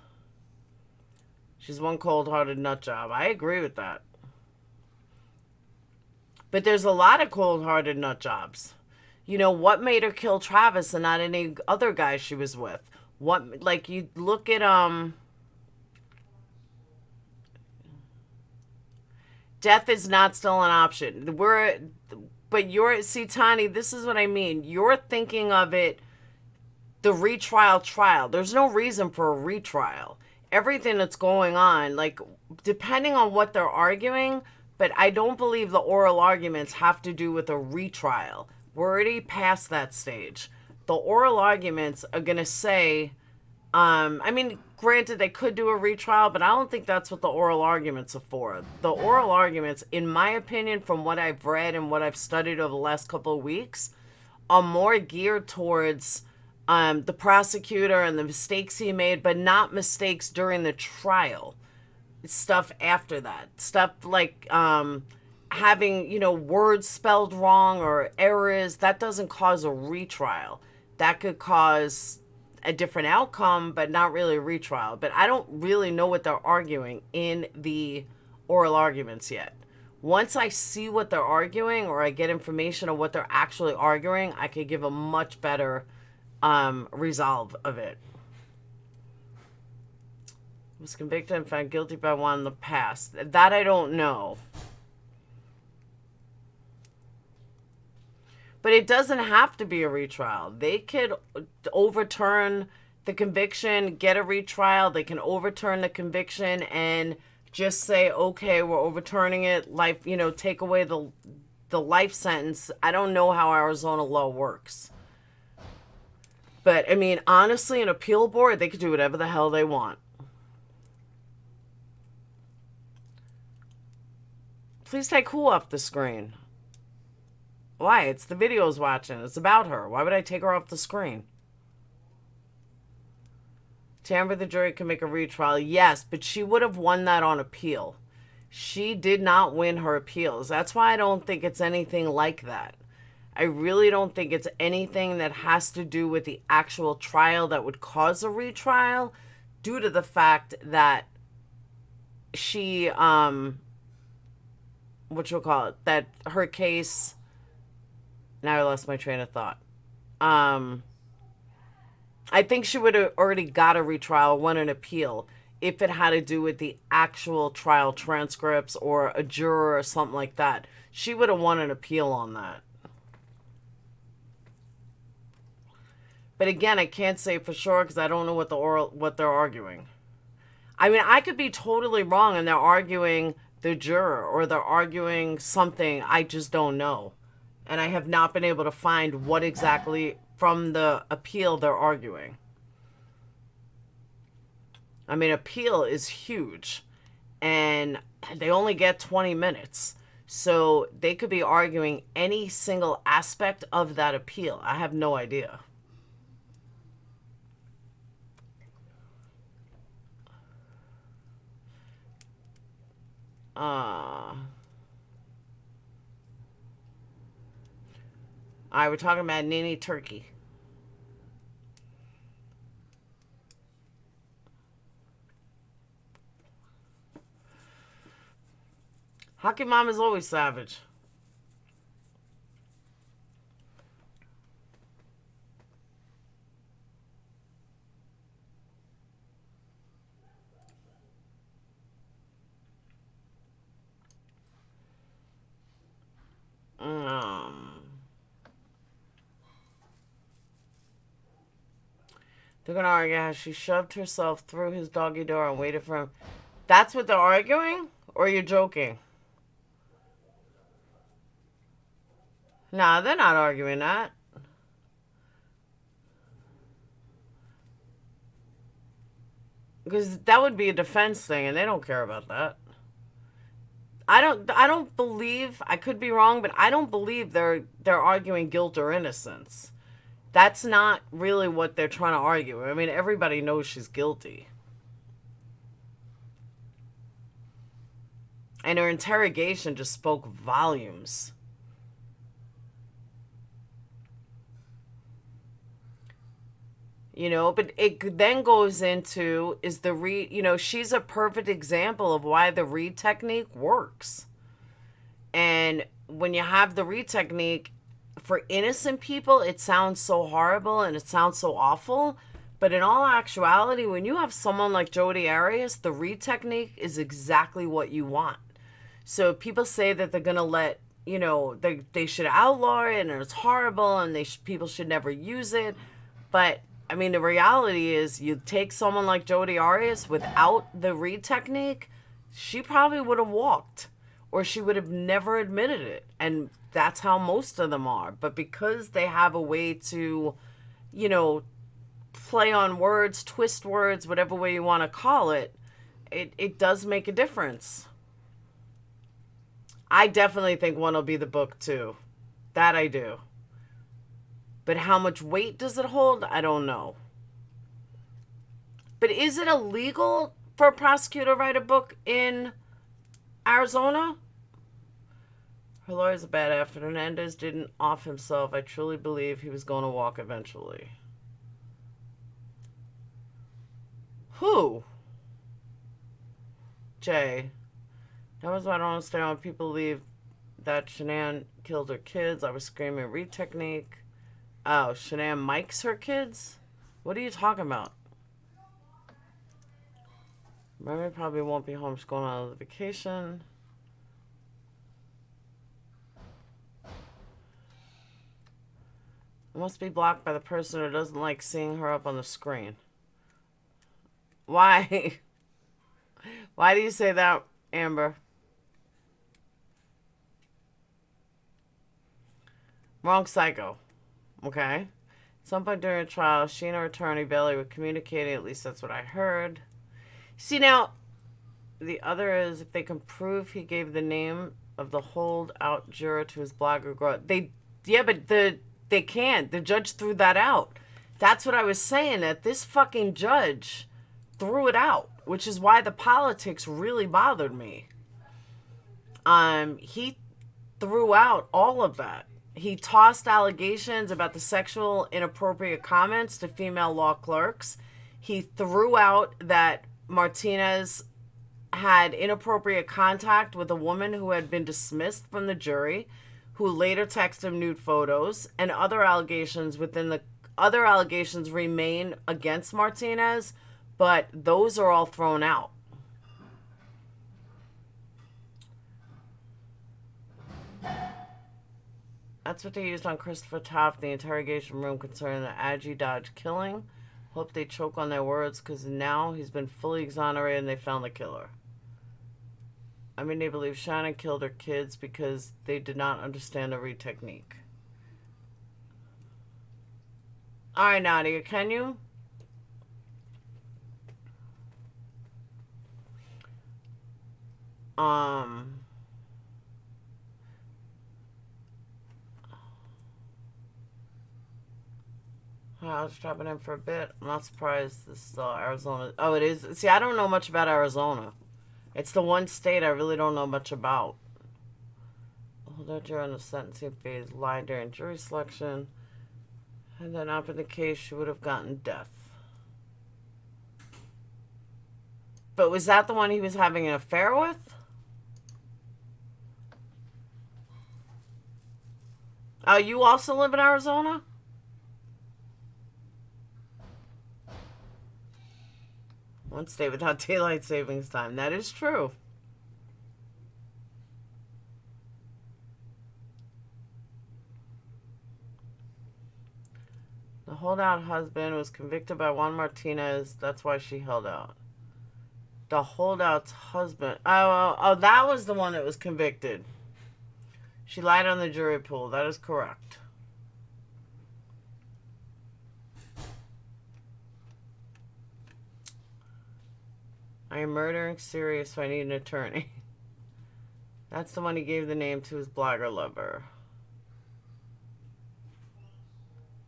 She's one cold-hearted nut job. I agree with that. But there's a lot of cold-hearted nut jobs. You know, what made her kill Travis and not any other guy she was with? What, like, you look at, death is not still an option. But you're, see, Tani, this is what I mean. You're thinking of it, the retrial trial. There's no reason for a retrial. Everything that's going on, like, depending on what they're arguing, but I don't believe the oral arguments have to do with a retrial. We're already past that stage. The oral arguments are going to say, I mean, granted, they could do a retrial, but I don't think that's what the oral arguments are for. The oral arguments, in my opinion, from what I've read and what I've studied over the last couple of weeks, are more geared towards the prosecutor and the mistakes he made, but not mistakes during the trial. Stuff after that. Stuff like having, you know, words spelled wrong or errors. That doesn't cause a retrial. That could cause a different outcome, but not really a retrial. But I don't really know what they're arguing in the oral arguments yet. Once I see what they're arguing or I get information on what they're actually arguing, I could give a much better resolve of it. Was convicted and found guilty by one in the past. That I don't know. But it doesn't have to be a retrial. They could overturn the conviction, get a retrial. They can overturn the conviction and just say, okay, we're overturning it. Life, you know, take away the life sentence. I don't know how Arizona law works. But, I mean, honestly, an appeal board, they could do whatever the hell they want. Please take who off the screen? Why? It's the videos watching. It's about her. Why would I take her off the screen? Tamper, the jury can make a retrial. Yes, but she would have won that on appeal. She did not win her appeals. That's why I don't think it's anything like that. I really don't think it's anything that has to do with the actual trial that would cause a retrial, due to the fact that she, that her case, now I lost my train of thought. I think she would have already got a retrial, won an appeal, if it had to do with the actual trial transcripts or a juror or something like that. She would have won an appeal on that. But again, I can't say for sure because I don't know what they're arguing. I mean, I could be totally wrong and they're arguing the juror or they're arguing something I just don't know. And I have not been able to find what exactly from the appeal they're arguing. I mean, appeal is huge and they only get 20 minutes. So they could be arguing any single aspect of that appeal. I have no idea. All right, we're talking about Nene Turkey. Hockey Mom is always savage. They're going to argue how she shoved herself through his doggy door and waited for him. That's what they're arguing? Or you're joking? Nah, they're not arguing that. Because that would be a defense thing, and they don't care about that. I don't believe, I could be wrong, but I don't believe they're arguing guilt or innocence. That's not really what they're trying to argue. I mean, everybody knows she's guilty. And her interrogation just spoke volumes. But it then goes into, is the read, she's a perfect example of why the read technique works. And when you have the read technique, for innocent people, it sounds so horrible and it sounds so awful. But in all actuality, when you have someone like Jodi Arias, the read technique is exactly what you want. So people say that they're going to let, they should outlaw it and it's horrible and people should never use it. But I mean, the reality is, you take someone like Jodi Arias without the read technique, she probably would have walked, or she would have never admitted it. And that's how most of them are. But because they have a way to, play on words, twist words, whatever way you want to call it, it does make a difference. I definitely think one will be the book too. That I do. But how much weight does it hold? I don't know. But is it illegal for a prosecutor to write a book in Arizona? Her lawyer's a bad effort. Hernandez didn't off himself. I truly believe he was going to walk eventually. Who? Jay. That was why I don't understand when people leave that Shanann killed her kids. I was screaming read technique. Oh, Shanann mics her kids? What are you talking about? Mary probably won't be home. She's going on a vacation. It must be blocked by the person who doesn't like seeing her up on the screen. Why? Why do you say that, Amber? Wrong psycho. Okay. At some point during a trial, she and her attorney, Bailey, were communicating. At least that's what I heard. See, now, the other is if they can prove he gave the name of the holdout juror to his blogger girl. They can't. The judge threw that out. That's what I was saying, that this fucking judge threw it out, which is why the politics really bothered me. He threw out all of that. He tossed allegations about the sexual inappropriate comments to female law clerks. He threw out that Martinez had inappropriate contact with a woman who had been dismissed from the jury, who later texted him nude photos, and other allegations remain against Martinez, but those are all thrown out. That's what they used on Christopher Taft in the interrogation room concerning the Aggie Dodge killing. Hope they choke on their words, because now he's been fully exonerated and they found the killer. I mean, they believe Shannon killed her kids because they did not understand the read technique. All right, Nadia, can you? I was dropping in for a bit. I'm not surprised this is Arizona. Oh, it is. See, I don't know much about Arizona. It's the one state I really don't know much about. Although during the sentencing phase, lied during jury selection. Had that not been the case, she would have gotten death. But was that the one he was having an affair with? Oh, you also live in Arizona? One state without daylight savings time. That is true. The holdout husband was convicted by Juan Martinez. That's why she held out. The holdout's husband. Oh, that was the one that was convicted. She lied on the jury pool. That is correct. I am murdering serious, so I need an attorney. That's the one he gave the name to his blogger lover.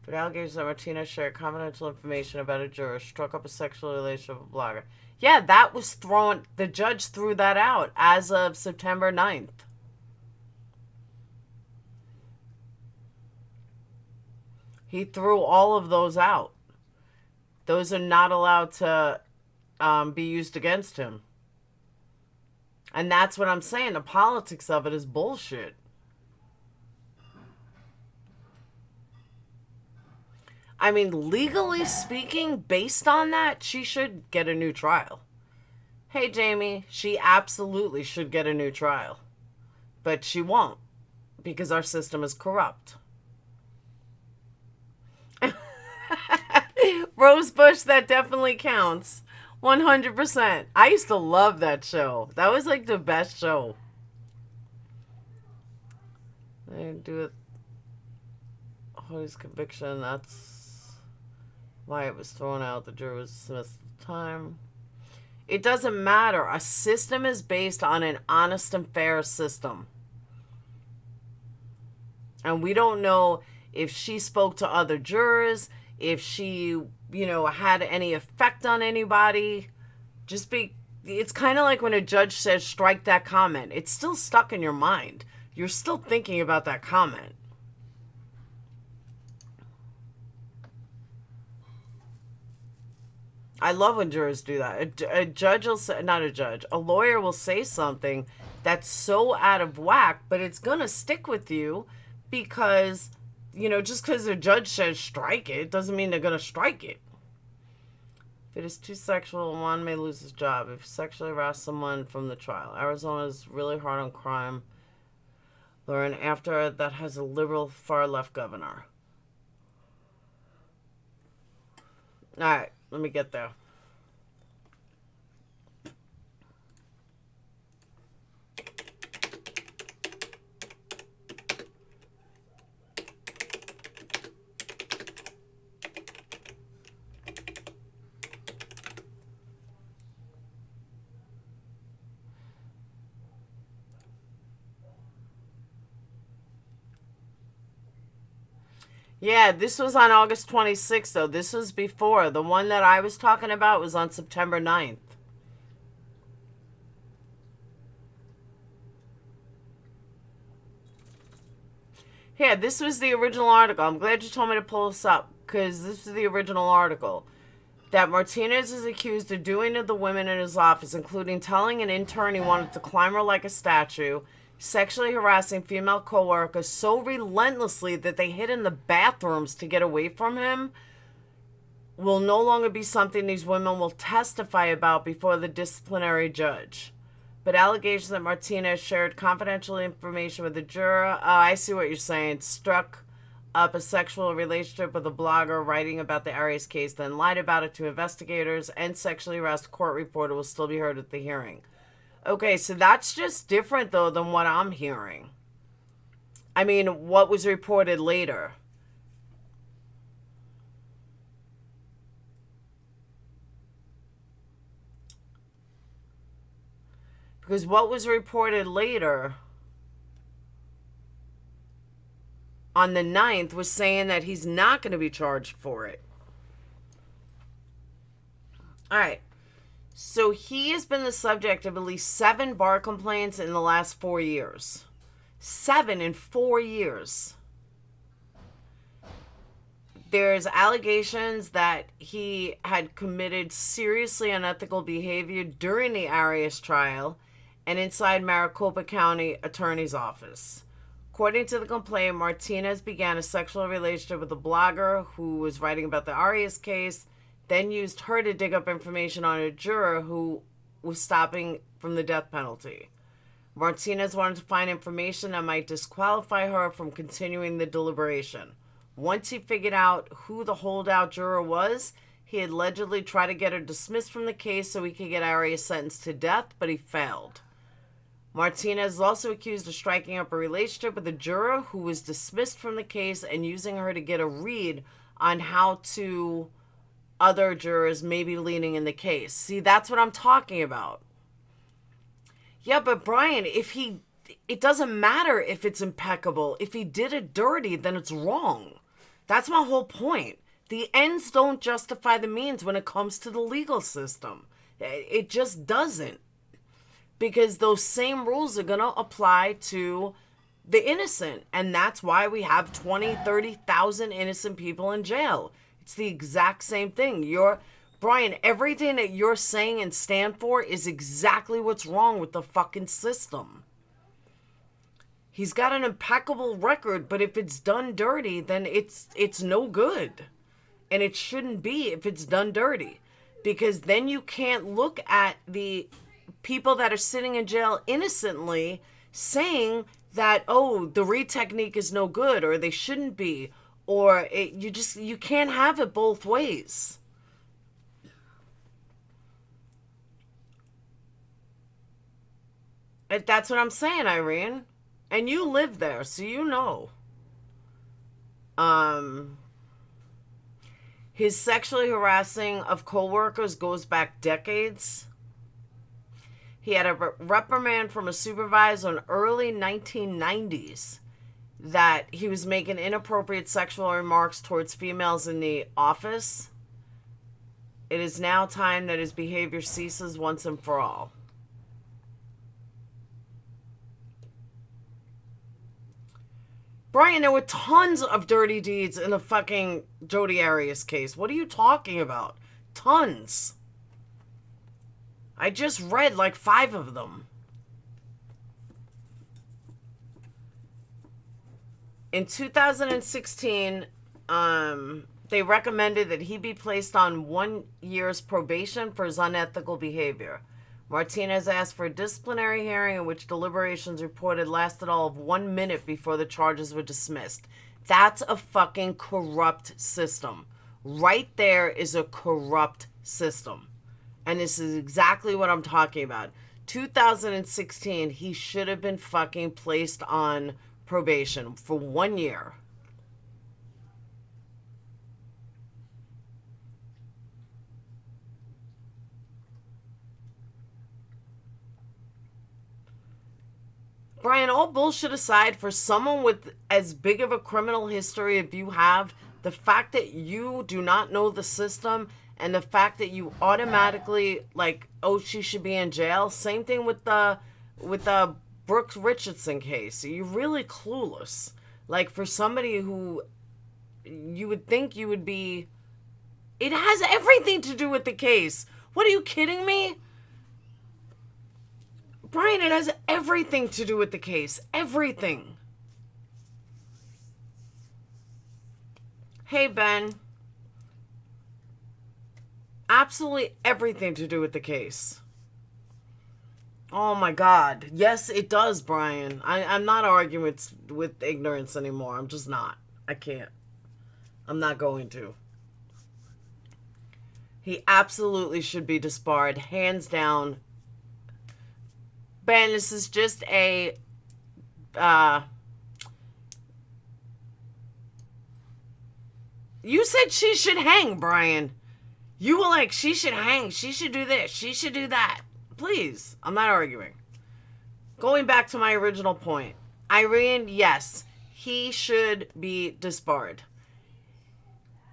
But allegations that Martinez shared confidential information about a juror, struck up a sexual relationship with a blogger. Yeah, that was thrown, the judge threw that out as of September 9th. He threw all of those out. Those are not allowed to be used against him. And that's what I'm saying. The politics of it is bullshit. I mean, legally speaking, based on that, she should get a new trial. Hey, Jamie, she absolutely should get a new trial. But she won't, because our system is corrupt. Rosebush, that definitely counts. 100%. I used to love that show. That was like the best show. They do it. His conviction, that's why it was thrown out. The jury was dismissed at the time. It doesn't matter. A system is based on an honest and fair system. And we don't know if she spoke to other jurors, if she, had any effect on anybody. It's kind of like when a judge says, strike that comment. It's still stuck in your mind. You're still thinking about that comment. I love when jurors do that. A judge will say, not a judge, a lawyer will say something that's so out of whack, but it's going to stick with you because, just because a judge says strike it doesn't mean they're going to strike it. If it is too sexual, one may lose his job. If you sexually harass someone from the trial. Arizona is really hard on crime. Learn after that has a liberal far-left governor. All right. Let me get there. Yeah, this was on August 26th, though. This was before. The one that I was talking about was on September 9th. Yeah, this was the original article. I'm glad you told me to pull this up, because this is the original article. That Martinez is accused of doing to the women in his office, including telling an intern he wanted to climb her like a statue, sexually harassing female coworkers so relentlessly that they hid in the bathrooms to get away from him, will no longer be something these women will testify about before the disciplinary judge. But allegations that Martinez shared confidential information with the juror, I see what you're saying, struck up a sexual relationship with a blogger writing about the Arias case, then lied about it to investigators, and sexually harassed a court reporter will still be heard at the hearing. Okay, so that's just different, though, than what I'm hearing. I mean, what was reported later. Because what was reported later on the 9th was saying that he's not going to be charged for it. All right. So he has been the subject of at least 7 bar complaints in the last 4 years. 7 in 4 years. There's allegations that he had committed seriously unethical behavior during the Arias trial and inside Maricopa County Attorney's Office. According to the complaint, Martinez began a sexual relationship with a blogger who was writing about the Arias case, then used her to dig up information on a juror who was stopping from the death penalty. Martinez wanted to find information that might disqualify her from continuing the deliberation. Once he figured out who the holdout juror was, He allegedly tried to get her dismissed from the case so he could get Arias sentenced to death, but he failed. Martinez is also accused of striking up a relationship with a juror who was dismissed from the case and using her to get a read on how to other jurors may be leaning in the case. See, that's what I'm talking about. Yeah, but Brian, it doesn't matter if it's impeccable. If he did it dirty, then it's wrong. That's my whole point. The ends don't justify the means when it comes to the legal system. It just doesn't. Because those same rules are going to apply to the innocent. And that's why we have 20, 30,000 innocent people in jail. It's the exact same thing. Brian, everything that you're saying and stand for is exactly what's wrong with the fucking system. He's got an impeccable record, but if it's done dirty, then it's no good. And it shouldn't be if it's done dirty. Because then you can't look at the people that are sitting in jail innocently saying that, oh, the read technique is no good, or they shouldn't be, or you can't have it both ways. That's what I'm saying, Irene. And you live there, so you know. His sexually harassing of co-workers goes back decades. He had a reprimand from a supervisor in the early 1990s that he was making inappropriate sexual remarks towards females in the office. It is now time that his behavior ceases once and for all. Brian, there were tons of dirty deeds in the fucking Jodi Arias case. What are you talking about? Tons. I just read like 5 of them. In 2016, they recommended that he be placed on 1 year's probation for his unethical behavior. Martinez asked for a disciplinary hearing in which deliberations reported lasted all of 1 minute before the charges were dismissed. That's a fucking corrupt system. Right there is a corrupt system. And this is exactly what I'm talking about. 2016, he should have been fucking placed on probation for 1 year. Brian, all bullshit aside, for someone with as big of a criminal history as you have, the fact that you do not know the system and the fact that you automatically, like, oh, she should be in jail. Same thing with the Brooks Richardson case. You're really clueless. Like, for somebody who you would think you would be... It has everything to do with the case. What, are you kidding me? Brian, it has everything to do with the case. Everything. Hey, Ben. Absolutely everything to do with the case. Oh, my God. Yes, it does, Brian. I'm not arguing with ignorance anymore. I'm just not. I can't. I'm not going to. He absolutely should be disbarred. Hands down. Ben, this is just a... You said she should hang, Brian. You were like, she should hang. She should do this. She should do that. Please. I'm not arguing. Going back to my original point. Irene, yes. He should be disbarred.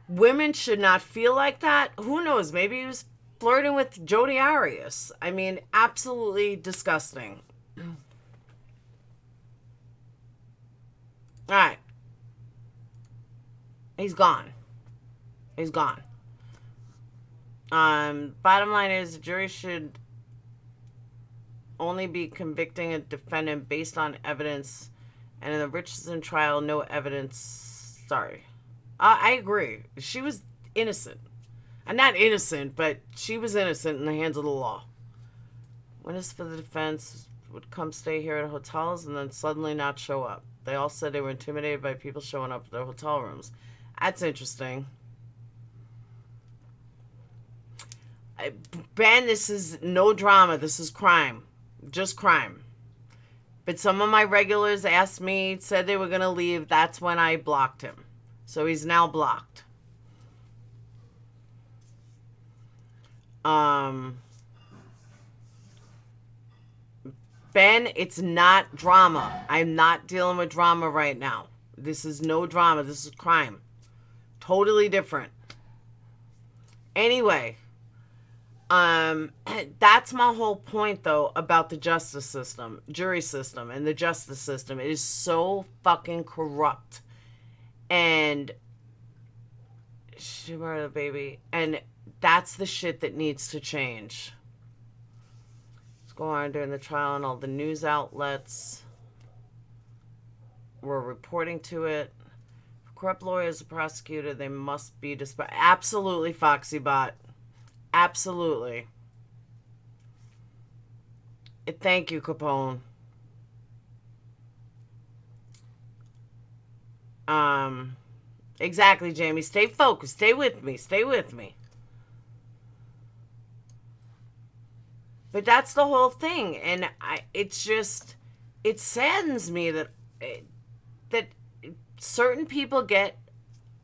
Women should not feel like that. Who knows? Maybe he was flirting with Jodi Arias. I mean, absolutely disgusting. Alright. He's gone. He's gone. Bottom line is, the jury should only be convicting a defendant based on evidence, and in the Richardson trial, no evidence. Sorry. I agree. She was innocent. Not innocent, but she was innocent in the hands of the law. Witness for the defense would come stay here at hotels and then suddenly not show up. They all said they were intimidated by people showing up at their hotel rooms. That's interesting. Ben, this is no drama. This is crime. Just crime. But some of my regulars asked me, said they were going to leave. That's when I blocked him. So he's now blocked. Ben, it's not drama. I'm not dealing with drama right now. This is no drama. This is crime. Totally different. Anyway, that's my whole point, though, about the justice system, jury system, and the justice system. It is so fucking corrupt. And she murdered the baby. And that's the shit that needs to change. What's going on during the trial, and all the news outlets were reporting to it. Corrupt lawyers, the prosecutor, they must be disbarred. Absolutely, FoxyBot. Absolutely. Thank you, Capone. Exactly, Jamie. Stay focused. Stay with me. Stay with me. But that's the whole thing, and it saddens me that certain people get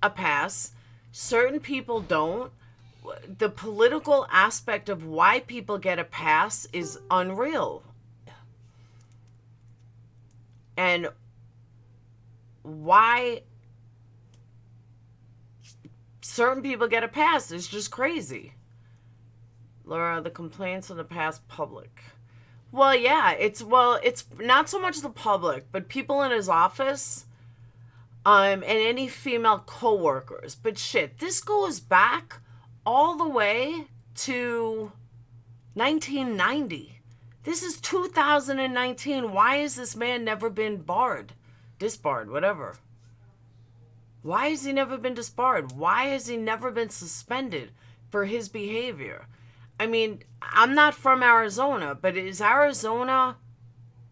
a pass, certain people don't. The political aspect of why people get a pass is unreal. And why certain people get a pass is just crazy. Laura, the complaints in the past public. Well, yeah, it's not so much the public, but people in his office, and any female co-workers. But shit, this goes back all the way to 1990. This is 2019. Why has this man never been disbarred, whatever? Why has he never been disbarred? Why has he never been suspended for his behavior? I mean, I'm not from Arizona, but is Arizona...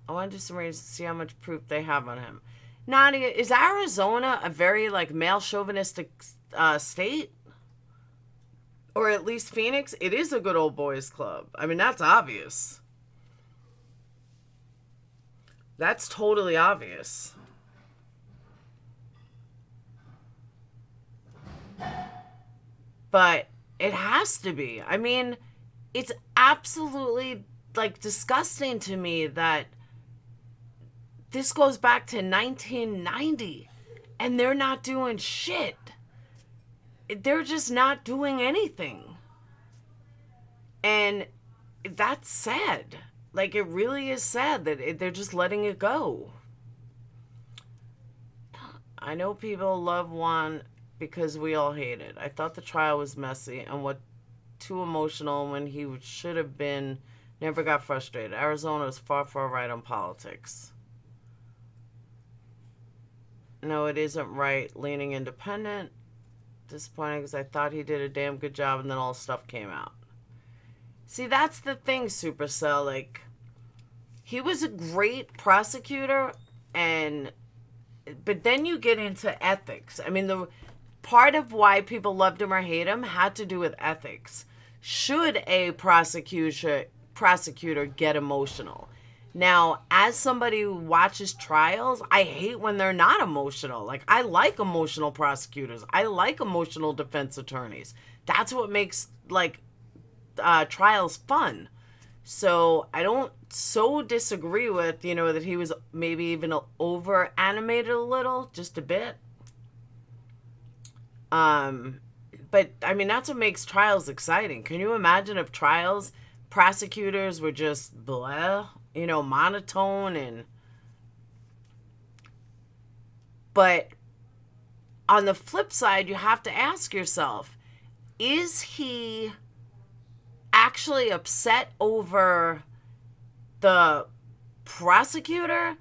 I want to do some research to see how much proof they have on him. Nadia, is Arizona a very, male chauvinistic state? Or at least Phoenix? It is a good old boys club. I mean, that's obvious. That's totally obvious. But it has to be. I mean, it's absolutely, disgusting to me that this goes back to 1990 and they're not doing shit. They're just not doing anything. And that's sad. It really is sad that they're just letting it go. I know people love Juan because we all hate it. I thought the trial was messy and too emotional when he should have been, never got frustrated. Arizona is far, far right on politics. No, it isn't right. Leaning independent. Disappointing because I thought he did a damn good job and then all stuff came out. See, that's the thing, Supercell. He was a great prosecutor, but then you get into ethics. I mean, the part of why people loved him or hate him had to do with ethics. Should a prosecutor get emotional? Now, as somebody who watches trials, I hate when they're not emotional. I like emotional prosecutors. I like emotional defense attorneys. That's what makes, trials fun. So I don't so disagree with, that he was maybe even over animated a little, just a bit. But, I mean, that's what makes trials exciting. Can you imagine if prosecutors were just blah, monotone But on the flip side, you have to ask yourself, is he actually upset over the prosecutor?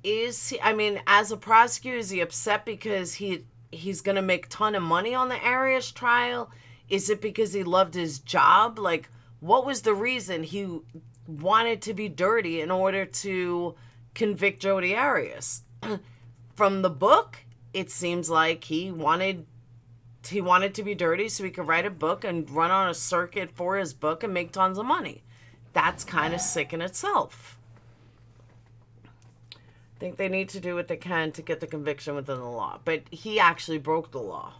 As a prosecutor, is he upset because he's going to make a ton of money on the Arias trial? Is it because he loved his job? What was the reason he wanted to be dirty in order to convict Jodi Arias? From the book, it seems like he wanted he wanted to be dirty so he could write a book and run on a circuit for his book and make tons of money. That's kind of sick in itself. I think they need to do what they can to get the conviction within the law. But he actually broke the law.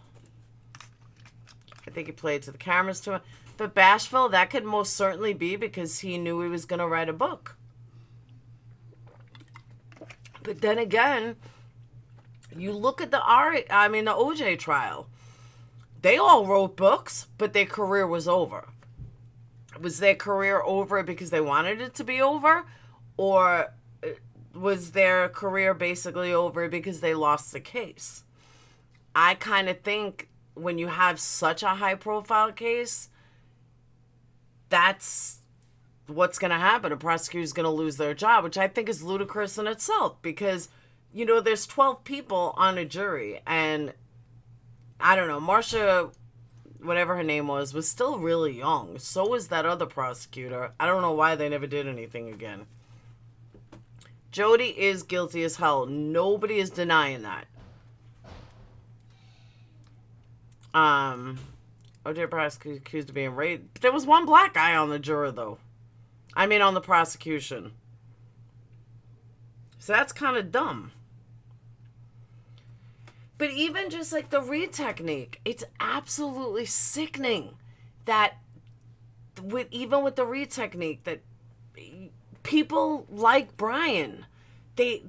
I think he played to the cameras too much. But Bashful, that could most certainly be because he knew he was going to write a book. But then again, you look at the OJ trial. They all wrote books, but their career was over. Was their career over because they wanted it to be over? Or was their career basically over because they lost the case? I kind of think when you have such a high-profile case, that's what's going to happen. A prosecutor's going to lose their job, which I think is ludicrous in itself because, you know, there's 12 people on a jury, and I don't know, Marcia, whatever her name was still really young. So was that other prosecutor. I don't know why they never did anything again. Jodi is guilty as hell. Nobody is denying that. OJ prosecutor accused of being raped. But there was one black guy on the jury, though. I mean, on the prosecution. So that's kind of dumb. But even just like the read technique, it's absolutely sickening that even with the read technique, that people like Brian, they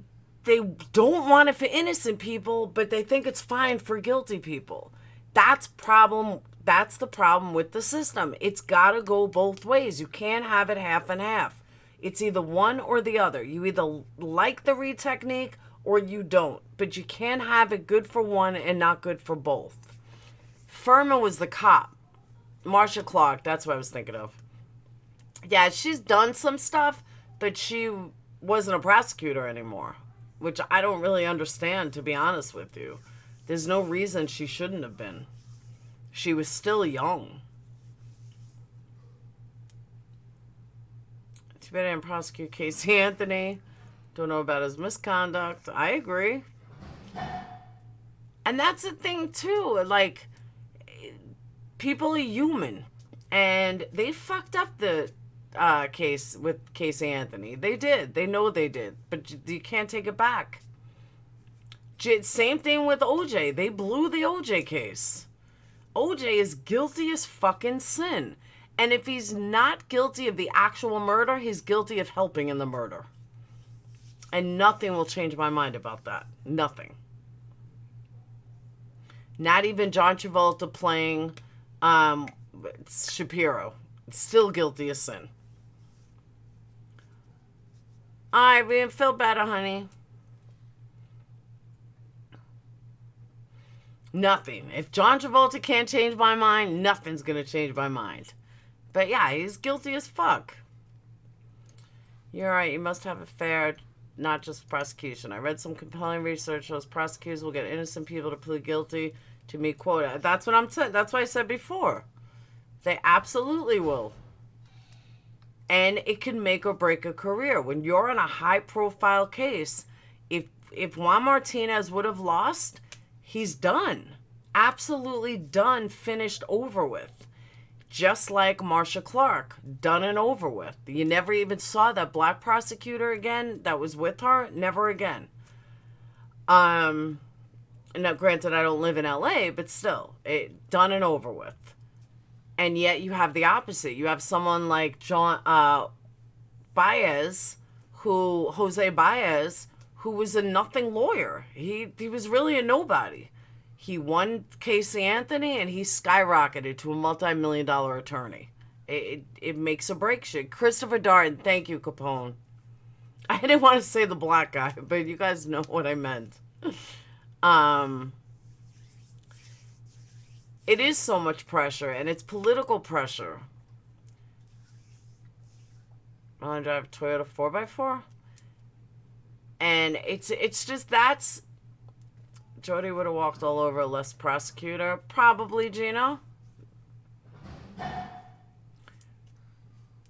don't want it for innocent people, but they think it's fine for guilty people. That's the problem with the system. It's got to go both ways. You can't have it half and half. It's either one or the other. You either like the read technique or you don't. But you can't have it good for one and not good for both. Furman was the cop. Marcia Clark, that's what I was thinking of. Yeah, she's done some stuff, but she wasn't a prosecutor anymore, which I don't really understand, to be honest with you. There's no reason she shouldn't have been. She was still young. Too bad I didn't prosecute Casey Anthony. Don't know about his misconduct. I agree. And that's the thing, too. Like, people are human. And they fucked up the case with Casey Anthony. They did. They know they did. But you can't take it back. Same thing with OJ. They blew the OJ case. OJ is guilty as fucking sin. And if he's not guilty of the actual murder, he's guilty of helping in the murder. And nothing will change my mind about that. Nothing. Not even John Travolta playing Shapiro. Still guilty of sin. Alright, we feel better, honey. Nothing. If John Travolta can't change my mind, nothing's going to change my mind. But yeah, he's guilty as fuck. You're right. You must have a fair, not just prosecution. I read some compelling research shows prosecutors will get innocent people to plead guilty to meet quota. That's what I'm saying. That's what I said before. They absolutely will. And it can make or break a career. When you're in a high-profile case, if Juan Martinez would have lost, he's done. Absolutely done, finished, over with. Just like Marcia Clark, done and over with. You never even saw that black prosecutor again that was with her. Never again. Now, granted, I don't live in LA, but still, done and over with. And yet you have the opposite. You have someone like Jose Baez, who was a nothing lawyer. He was really a nobody. He won Casey Anthony, and he skyrocketed to a multi-million-dollar attorney. It makes or breaks shit. Christopher Darden, thank you, Capone. I didn't want to say the black guy, but you guys know what I meant. It is so much pressure, and it's political pressure. I want to drive a Toyota 4x4? And it's just, that's... Jodi would have walked all over a less prosecutor. Probably, Gino.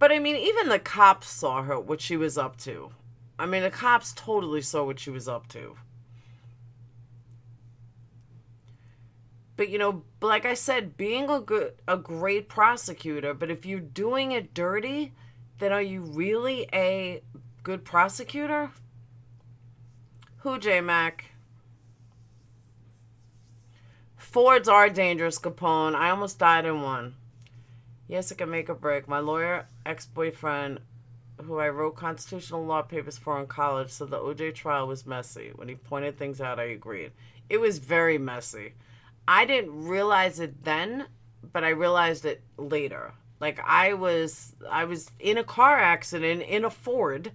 But, I mean, even the cops saw her, what she was up to. I mean, the cops totally saw what she was up to. But, like I said, being a great prosecutor, but if you're doing it dirty, then are you really a good prosecutor? Who, J-Mac? Fords are dangerous, Capone. I almost died in one. Yes, it can make or break. My lawyer, ex-boyfriend, who I wrote constitutional law papers for in college, said the OJ trial was messy. When he pointed things out, I agreed. It was very messy. I didn't realize it then, but I realized it later. Like I was in a car accident in a Ford,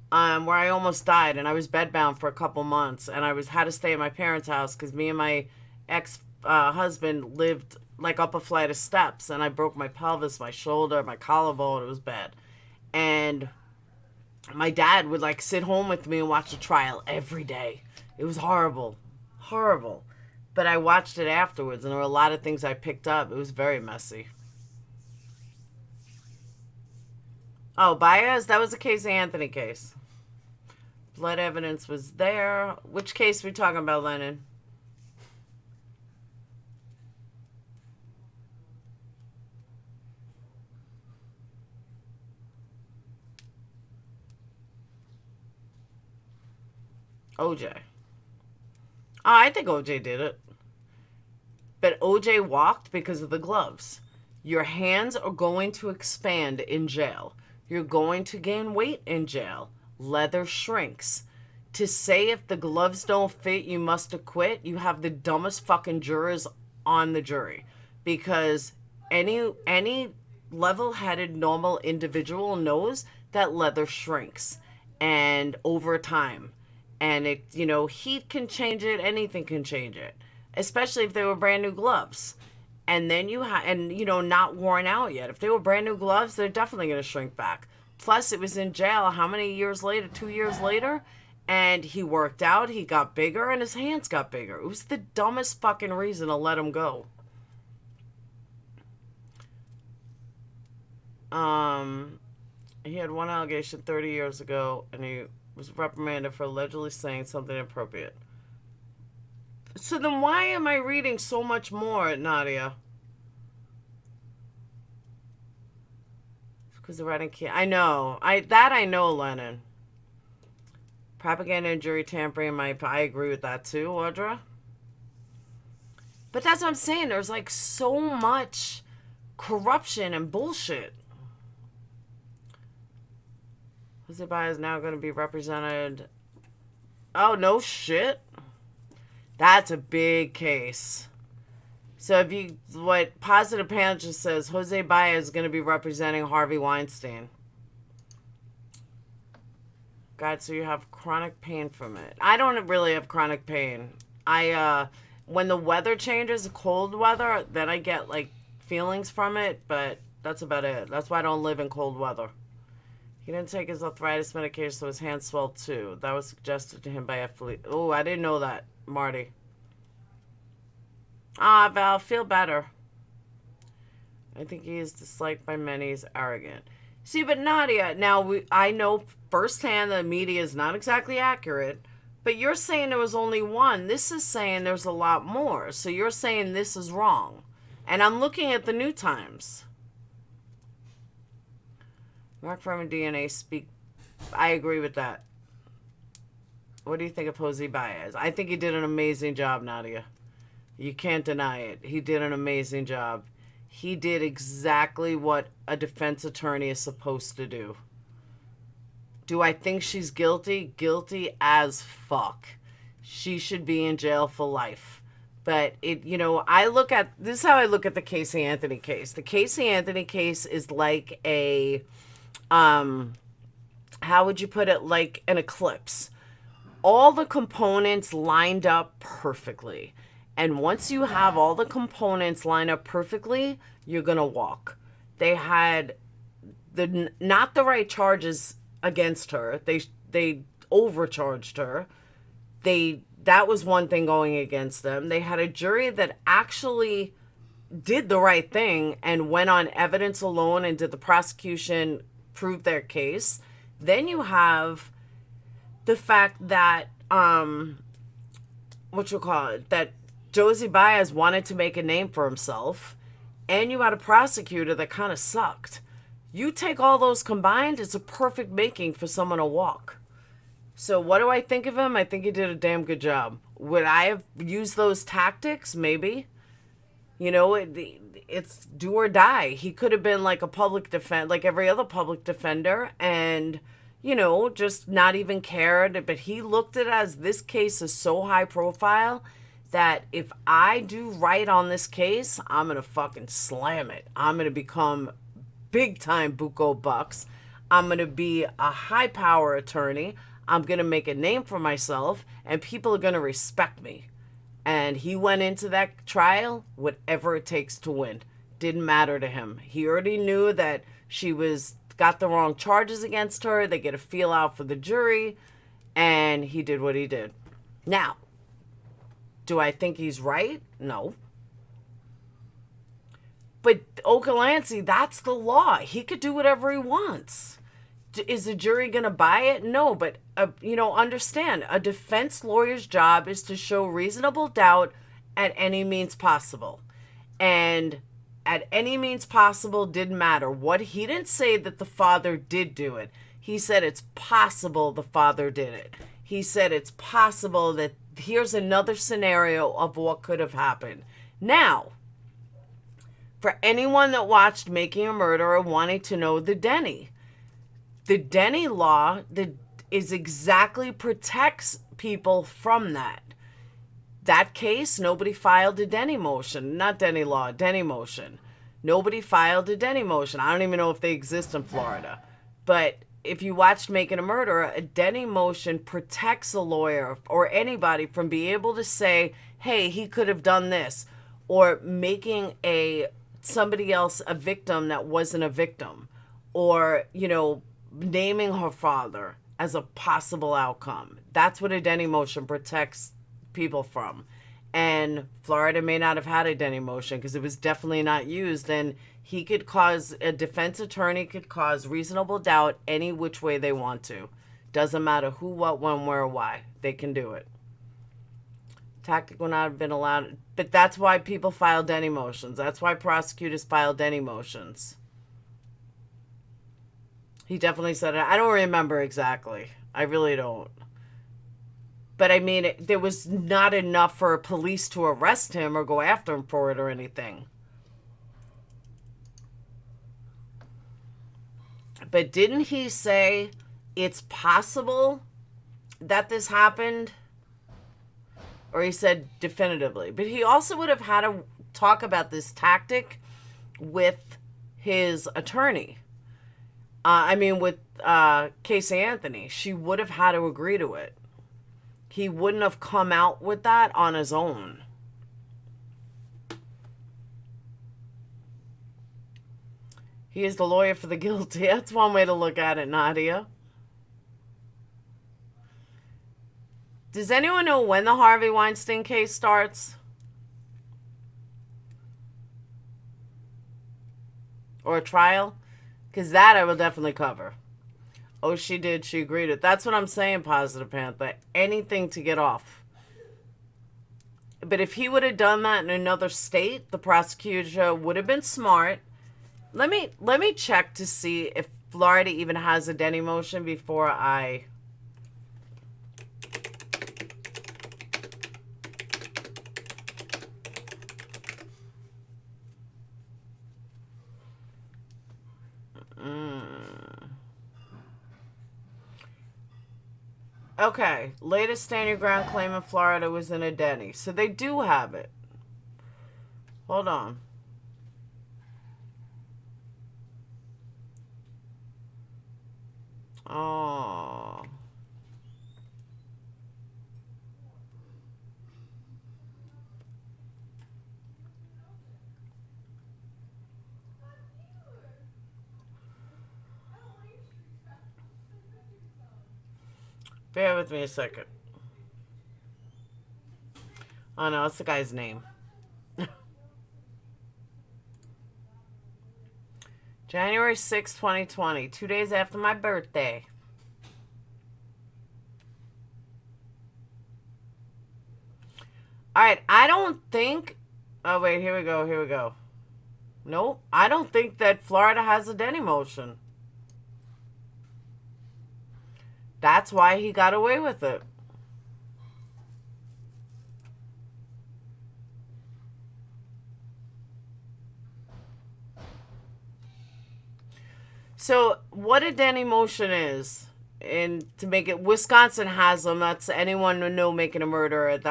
where I almost died, and I was bedbound for a couple months, and I had to stay at my parents' house because me and my ex husband lived like up a flight of steps, and I broke my pelvis, my shoulder, my collarbone. It was bad, and my dad would like sit home with me and watch the trial every day. It was horrible, horrible. But I watched it afterwards, and there were a lot of things I picked up. It was very messy. Oh, Baez? That was the Casey Anthony case. Blood evidence was there. Which case are we talking about, Lennon? OJ. Oh, I think OJ did it. But OJ walked because of the gloves. Your hands are going to expand in jail. You're going to gain weight in jail. Leather shrinks. To say if the gloves don't fit, you must acquit, you have the dumbest fucking jurors on the jury. Because any level-headed, normal individual knows that leather shrinks. And over time. And it, heat can change it, anything can change it. Especially if they were brand new gloves. And then not worn out yet. If they were brand new gloves, they're definitely going to shrink back. Plus, it was in jail how many years later? 2 years later? And he worked out, he got bigger, and his hands got bigger. It was the dumbest fucking reason to let him go. He had one allegation 30 years ago, and he was reprimanded for allegedly saying something inappropriate. So then why am I reading so much more, Nadia? Because the writing can't. I know. I know, Lennon. Propaganda and jury tampering. I agree with that too, Audra. But that's what I'm saying. There's like so much corruption and bullshit. Jose Baez is now going to be represented. Oh, no shit. That's a big case. So what Positive Panel just says, Jose Baez is going to be representing Harvey Weinstein. God, so you have chronic pain from it. I don't really have chronic pain. When the weather changes, cold weather, then I get like feelings from it, but that's about it. That's why I don't live in cold weather. He didn't take his arthritis medication, so his hands swelled too. That was suggested to him by a flea. Oh, I didn't know that, Marty. Val, feel better. I think he is disliked by many. He's arrogant. See, but Nadia, now I know firsthand the media is not exactly accurate, but you're saying there was only one. This is saying there's a lot more. So you're saying this is wrong. And I'm looking at the New Times. Mark Furman DNA speak. I agree with that. What do you think of Jose Baez? I think he did an amazing job, Nadia. You can't deny it. He did an amazing job. He did exactly what a defense attorney is supposed to do. Do I think she's guilty? Guilty as fuck. She should be in jail for life. But I look at, this is how I look at the Casey Anthony case. The Casey Anthony case is like a, how would you put it? Like an eclipse. All the components lined up perfectly. And once you have all the components lined up perfectly, you're going to walk. They had not the right charges against her. They overcharged her. That was one thing going against them. They had a jury that actually did the right thing and went on evidence alone and did the prosecution prove their case. Then you have the fact that that Jodi Arias wanted to make a name for himself, and you had a prosecutor that kind of sucked. You take all those combined, it's a perfect making for someone to walk. So what do I think of him? I think he did a damn good job. Would I have used those tactics? Maybe. You know, it's do or die. He could have been like a public defender, like every other public defender, and, you know, just not even cared. But he looked at it as this case is so high profile that if I do right on this case, I'm going to fucking slam it. I'm going to become big time buco bucks. I'm going to be a high power attorney. I'm going to make a name for myself, and people are going to respect me. And he went into that trial, whatever it takes to win. Didn't matter to him. He already knew that she got the wrong charges against her. They get a feel out for the jury, and he did what he did. Now, do I think he's right? No. But Okalansky, that's the law. He could do whatever he wants. Is the jury going to buy it? No, but, understand, a defense lawyer's job is to show reasonable doubt at any means possible. And at any means possible didn't matter. He didn't say that the father did do it. He said it's possible the father did it. He said it's possible that here's another scenario of what could have happened. Now, for anyone that watched Making a Murderer wanting to know the Denny law is exactly protects people from that. That case, nobody filed a Denny motion. Not Denny law, Denny motion. Nobody filed a Denny motion. I don't even know if they exist in Florida. But if you watched Making a Murderer, a Denny motion protects a lawyer or anybody from being able to say, hey, he could have done this. Or making somebody else a victim that wasn't a victim. Or, naming her father as a possible outcome. That's what a Denny motion protects people from. And Florida may not have had a Denny motion because it was definitely not used. And a defense attorney could cause reasonable doubt any which way they want to. Doesn't matter who, what, when, where, why. They can do it. Tactic would not have been allowed. But that's why people file Denny motions. That's why prosecutors file Denny motions. He definitely said it. I don't remember exactly. I really don't. But I mean, there was not enough for police to arrest him or go after him for it or anything. But didn't he say it's possible that this happened? Or he said definitively. But he also would have had to talk about this tactic with his attorney. With Casey Anthony. She would have had to agree to it. He wouldn't have come out with that on his own. He is the lawyer for the guilty. That's one way to look at it, Nadia. Does anyone know when the Harvey Weinstein case starts? Or a trial? Because that I will definitely cover. Oh, she did. She agreed it. That's what I'm saying, Positive Panther. Anything to get off. But if he would have done that in another state, the prosecutor would have been smart. Let me check to see if Florida even has a Denny motion before I... Okay, latest stand your ground claim in Florida was in a Denny. So they do have it. Hold on. Oh. Bear with me a second. Oh no, it's the guy's name. January 6, 2020. 2 days after my birthday. All right, I don't think. Oh wait, here we go. Here we go. Nope, I don't think that Florida has a Denny motion. That's why he got away with it. So, what a Denny motion is, and to make it, Wisconsin has them. That's anyone who know making a murder. It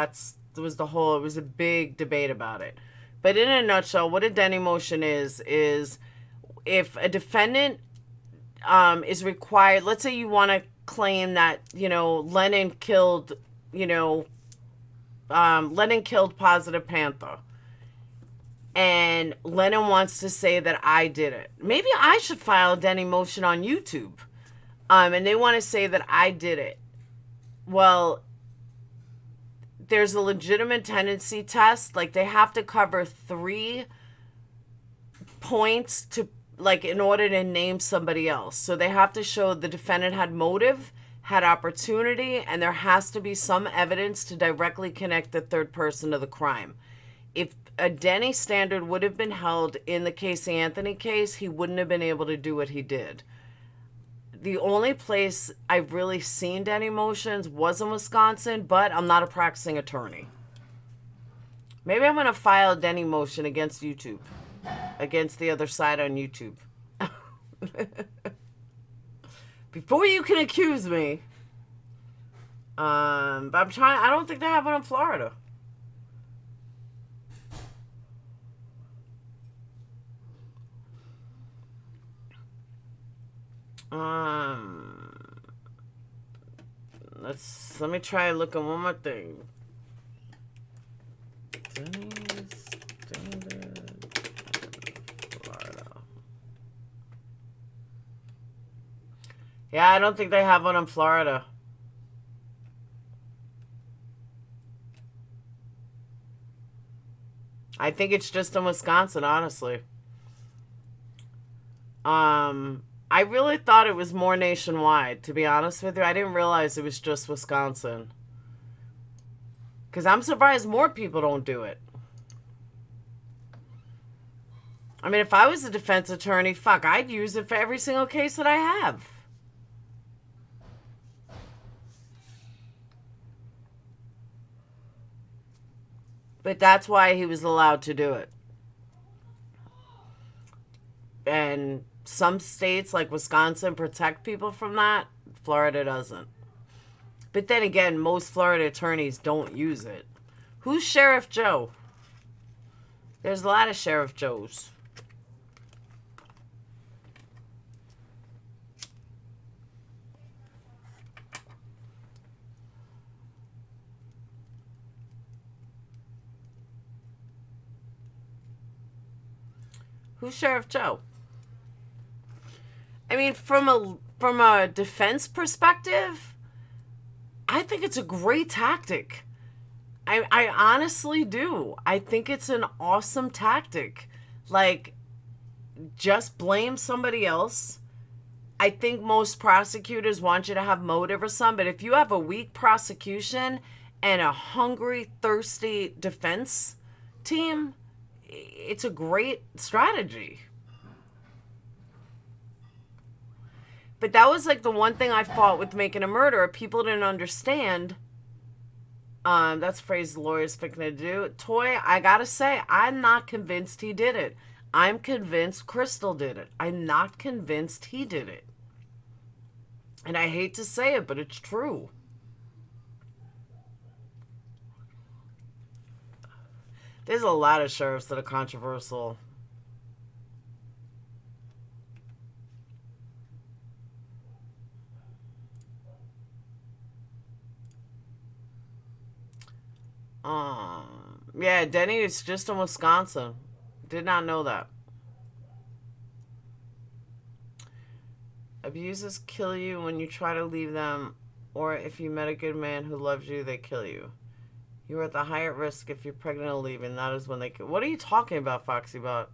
was the whole. It was a big debate about it. But in a nutshell, what a Denny motion is if a defendant is required. Let's say you want to claim that Lennon killed Lennon killed Positive Panther. And Lennon wants to say that I did it. Maybe I should file a Denny motion on YouTube. And they want to say that I did it. Well, there's a legitimate tendency test. Like, they have to cover 3 points in order to name somebody else. So they have to show the defendant had motive, had opportunity, and there has to be some evidence to directly connect the third person to the crime. If a Denny standard would have been held in the Casey Anthony case, he wouldn't have been able to do what he did. The only place I've really seen Denny motions was in Wisconsin, but I'm not a practicing attorney. Maybe I'm going to file a Denny motion against YouTube, against the other side on YouTube. Before you can accuse me. But I don't think they have one in Florida. Let me try looking one more thing. Denny's standard Florida. Yeah, I don't think they have one in Florida. I think it's just in Wisconsin, honestly. I really thought it was more nationwide, to be honest with you. I didn't realize it was just Wisconsin. Because I'm surprised more people don't do it. I mean, if I was a defense attorney, fuck, I'd use it for every single case that I have. But that's why he was allowed to do it. And some states like Wisconsin protect people from that. Florida doesn't. But then again, most Florida attorneys don't use it. Who's Sheriff Joe? There's a lot of Sheriff Joes. Who's Sheriff Joe? I mean, from a defense perspective, I think it's a great tactic. I honestly do. I think it's an awesome tactic. Like, just blame somebody else. I think most prosecutors want you to have motive or something, but if you have a weak prosecution and a hungry, thirsty defense team, it's a great strategy. But that was like the one thing I fought with Making a Murderer. People didn't understand. That's a phrase the lawyer's picking to do. Toy, I gotta say, I'm not convinced he did it. I'm convinced Crystal did it. I'm not convinced he did it. And I hate to say it, but it's true. There's a lot of sheriffs that are controversial. Yeah, Denny is just in Wisconsin. Did not know that. Abusers kill you when you try to leave them, or if you met a good man who loves you, they kill you. You are at the higher risk if you're pregnant or leaving. That is when they kill. What are you talking about, Foxy Bot?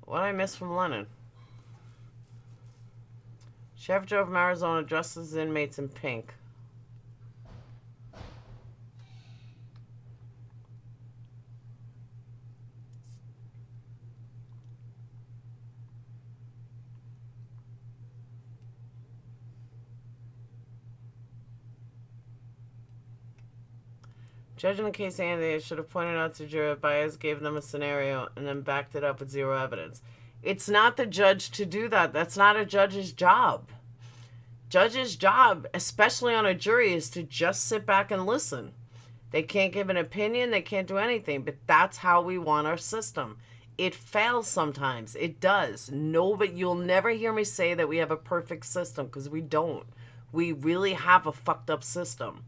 What did I miss from Lennon? Sheriff Joe from Arizona dresses inmates in pink. Judge in the case Andy should have pointed out to jury Baez gave them a scenario and then backed it up with zero evidence. It's not the judge to do that. That's not a judge's job. Judge's job, especially on a jury, is to just sit back and listen. They can't give an opinion. They can't do anything. But that's how we want our system. It fails sometimes. It does. No, but you'll never hear me say that we have a perfect system, because we don't. We really have a fucked up system.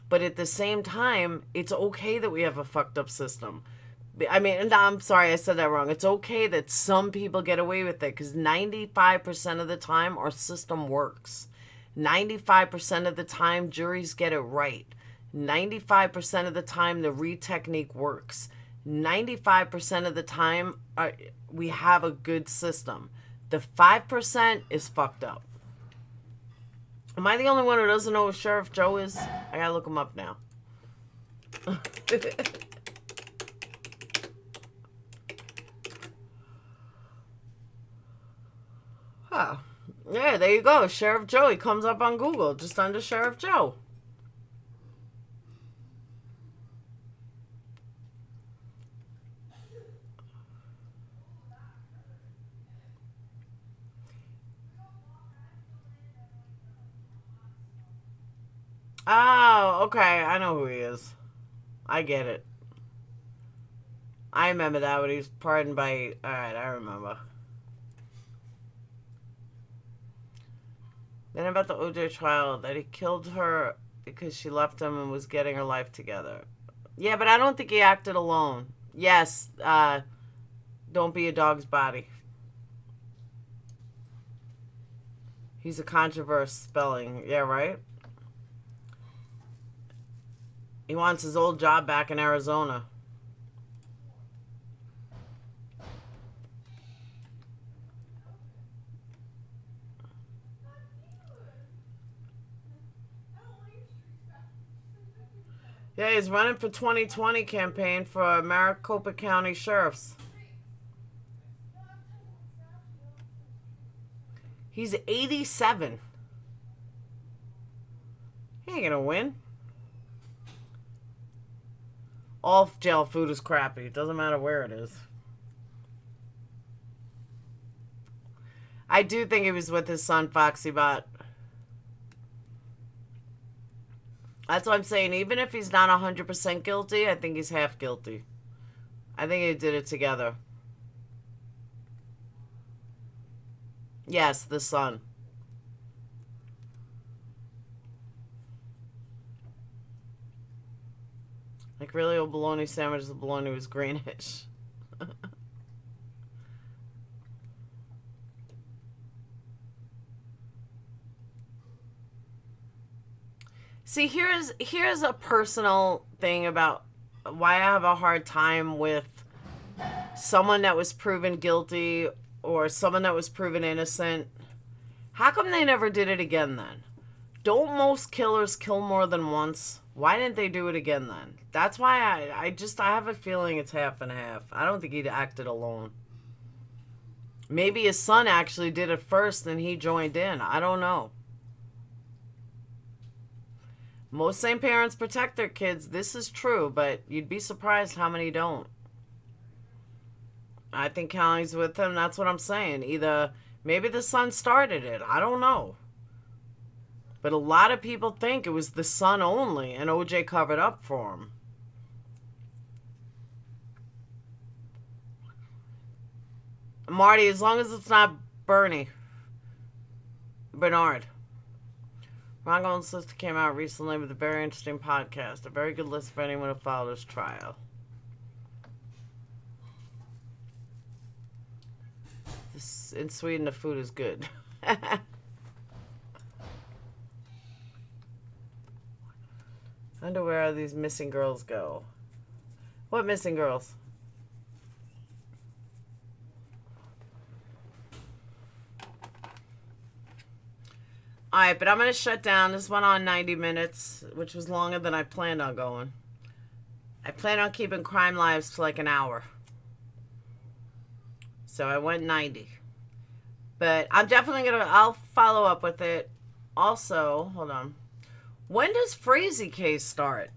But at the same time, it's okay that we have a fucked up system. I mean, I'm sorry, I said that wrong. It's okay that some people get away with it, because 95% of the time our system works. 95% of the time juries get it right. 95% of the time the Reed technique works. 95% of the time we have a good system. The 5% is fucked up. Am I the only one who doesn't know who Sheriff Joe is? I gotta look him up now. Huh. Yeah, there you go. Sheriff Joe. He comes up on Google just under Sheriff Joe. Oh, okay. I know who he is. I get it. I remember that when he was pardoned by... Alright, I remember. Then about the OJ trial, that he killed her because she left him and was getting her life together. Yeah, but I don't think he acted alone. Yes, don't be a dog's body. He's a controversial spelling. Yeah, right? He wants his old job back in Arizona. Yeah, he's running for 2020 campaign for Maricopa County Sheriffs. He's 87. He ain't gonna win. All jail food is crappy. It doesn't matter where it is. I do think he was with his son, Foxy Bot. That's what I'm saying. Even if he's not 100% guilty, I think he's half guilty. I think they did it together. Yes, the son. Like, really, old bologna sandwich, the bologna was greenish. See, here's a personal thing about why I have a hard time with someone that was proven guilty or someone that was proven innocent. How come they never did it again then? Don't most killers kill more than once? Why didn't they do it again then? That's why I have a feeling it's half and half. I don't think he'd acted alone. Maybe his son actually did it first and he joined in. I don't know. Most same parents protect their kids. This is true, but you'd be surprised how many don't. I think Callie's with him. That's what I'm saying. Either maybe the son started it. I don't know. But a lot of people think it was the son only, and OJ covered up for him. Marty, as long as it's not Bernard. Ron Goldman's sister came out recently with a very interesting podcast. A very good list for anyone who followed his trial. In Sweden, the food is good. I wonder where these missing girls go. What missing girls? Alright, but I'm going to shut down. This went on 90 minutes, which was longer than I planned on going. I plan on keeping Crime Lives to like an hour. So I went 90. But I'm definitely going to... I'll follow up with it. Also, hold on. When does Frazee case start?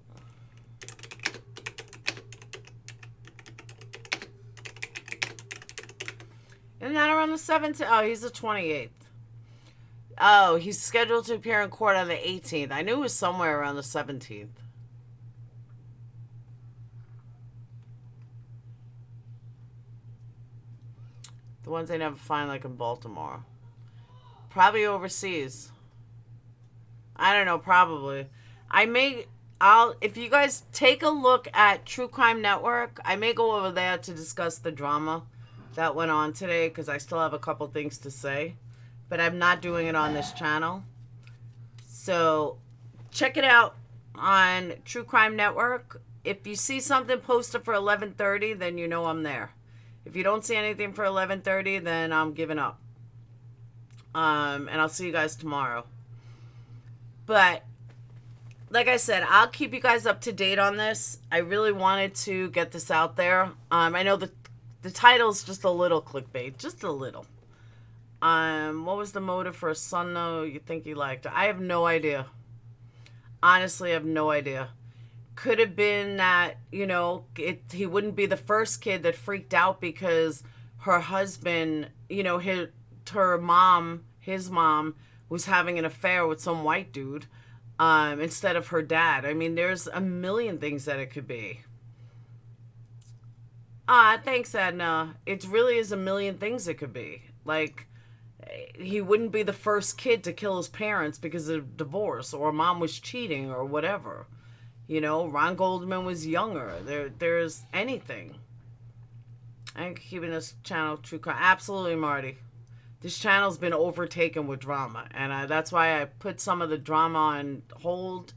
Isn't that around the 17th? Oh, he's the 28th. Oh, he's scheduled to appear in court on the 18th. I knew it was somewhere around the 17th. The ones they never find, like in Baltimore. Probably overseas. I don't know, probably. If you guys take a look at True Crime Network, I may go over there to discuss the drama that went on today because I still have a couple things to say. But I'm not doing it on this channel. So check it out on True Crime Network. If you see something posted for 11:30, then you know I'm there. If you don't see anything for 11:30, then I'm giving up. And I'll see you guys tomorrow. But like I said, I'll keep you guys up to date on this. I really wanted to get this out there. I know the title's just a little clickbait, just a little. What was the motive for a son, though? You think he liked her? I have no idea. Honestly, I have no idea. Could have been that, he wouldn't be the first kid that freaked out because her husband, his mom was having an affair with some white dude instead of her dad. I mean, there's a million things that it could be. Thanks, Edna. It really is a million things it could be. Like, he wouldn't be the first kid to kill his parents because of divorce or mom was cheating or whatever. Ron Goldman was younger. There's anything. I'm keeping this channel true crime. Absolutely, Marty. This channel's been overtaken with drama, and that's why I put some of the drama on hold,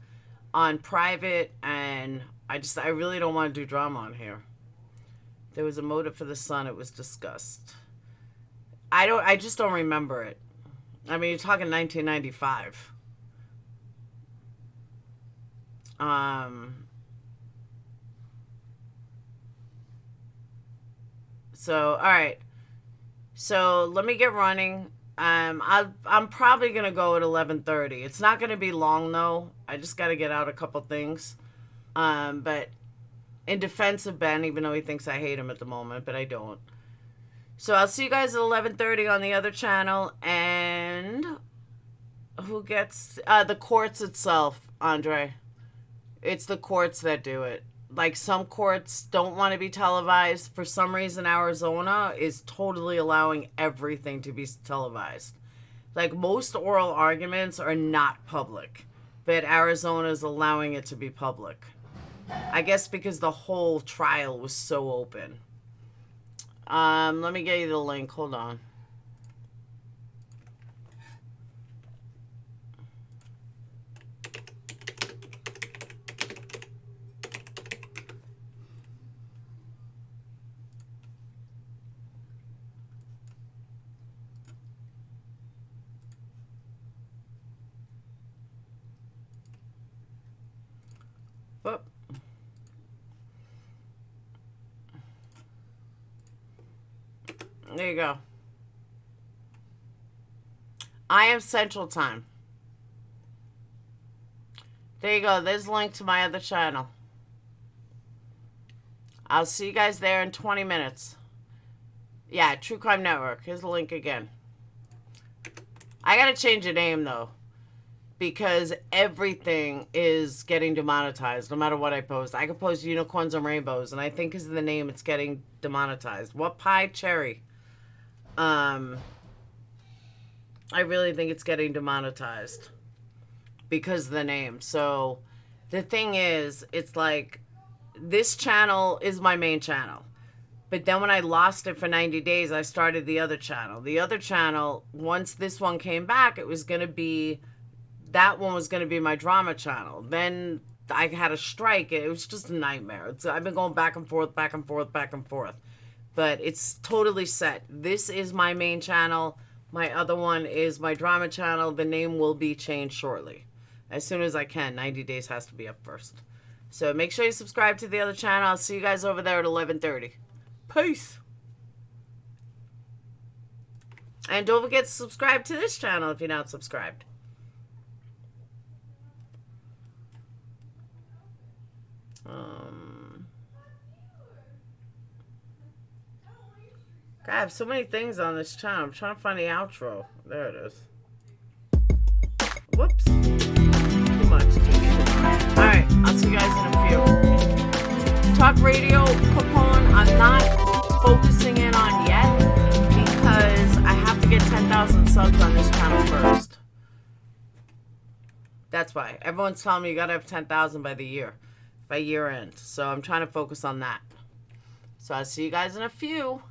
on private, and I really don't want to do drama on here. There was a motive for the son. It was discussed. I just don't remember it. I mean, you're talking 1995. So, all right. So let me get running. I'm probably gonna go at 11:30. It's not gonna be long though. I just gotta get out a couple things. But in defense of Ben, even though he thinks I hate him at the moment, but I don't. So I'll see you guys at 11:30 on the other channel. And who gets the courts itself, Andre? It's the courts that do it. Like, some courts don't want to be televised. For some reason, Arizona is totally allowing everything to be televised. Like, most oral arguments are not public, but Arizona is allowing it to be public. I guess because the whole trial was so open. Let me get you the link. Hold on. Whoop. There you go. I am Central Time. There you go. There's a link to my other channel. I'll see you guys there in 20 minutes. Yeah, True Crime Network. Here's the link again. I gotta change the name, though, because everything is getting demonetized, no matter what I post. I could post unicorns and rainbows, and I think because of the name, it's getting demonetized. What pie? Cherry. I really think it's getting demonetized because of the name. So the thing is, it's like, this channel is my main channel. But then when I lost it for 90 days, I started the other channel. The other channel, once this one came back, it was going to be, that one was going to be my drama channel. Then I had a strike. It was just a nightmare. I've been going back and forth, back and forth, back and forth. But it's totally set. This is my main channel. My other one is my drama channel. The name will be changed shortly. As soon as I can. 90 days has to be up first. So make sure you subscribe to the other channel. I'll see you guys over there at 11:30. Peace. And don't forget to subscribe to this channel if you're not subscribed. God, I have so many things on this channel. I'm trying to find the outro. There it is. Whoops. Too much. Alright, I'll see you guys in a few. Talk radio component, I'm not focusing in on yet because I have to get 10,000 subs on this channel first. That's why. Everyone's telling me you gotta have 10,000 by year end. So I'm trying to focus on that. So I'll see you guys in a few.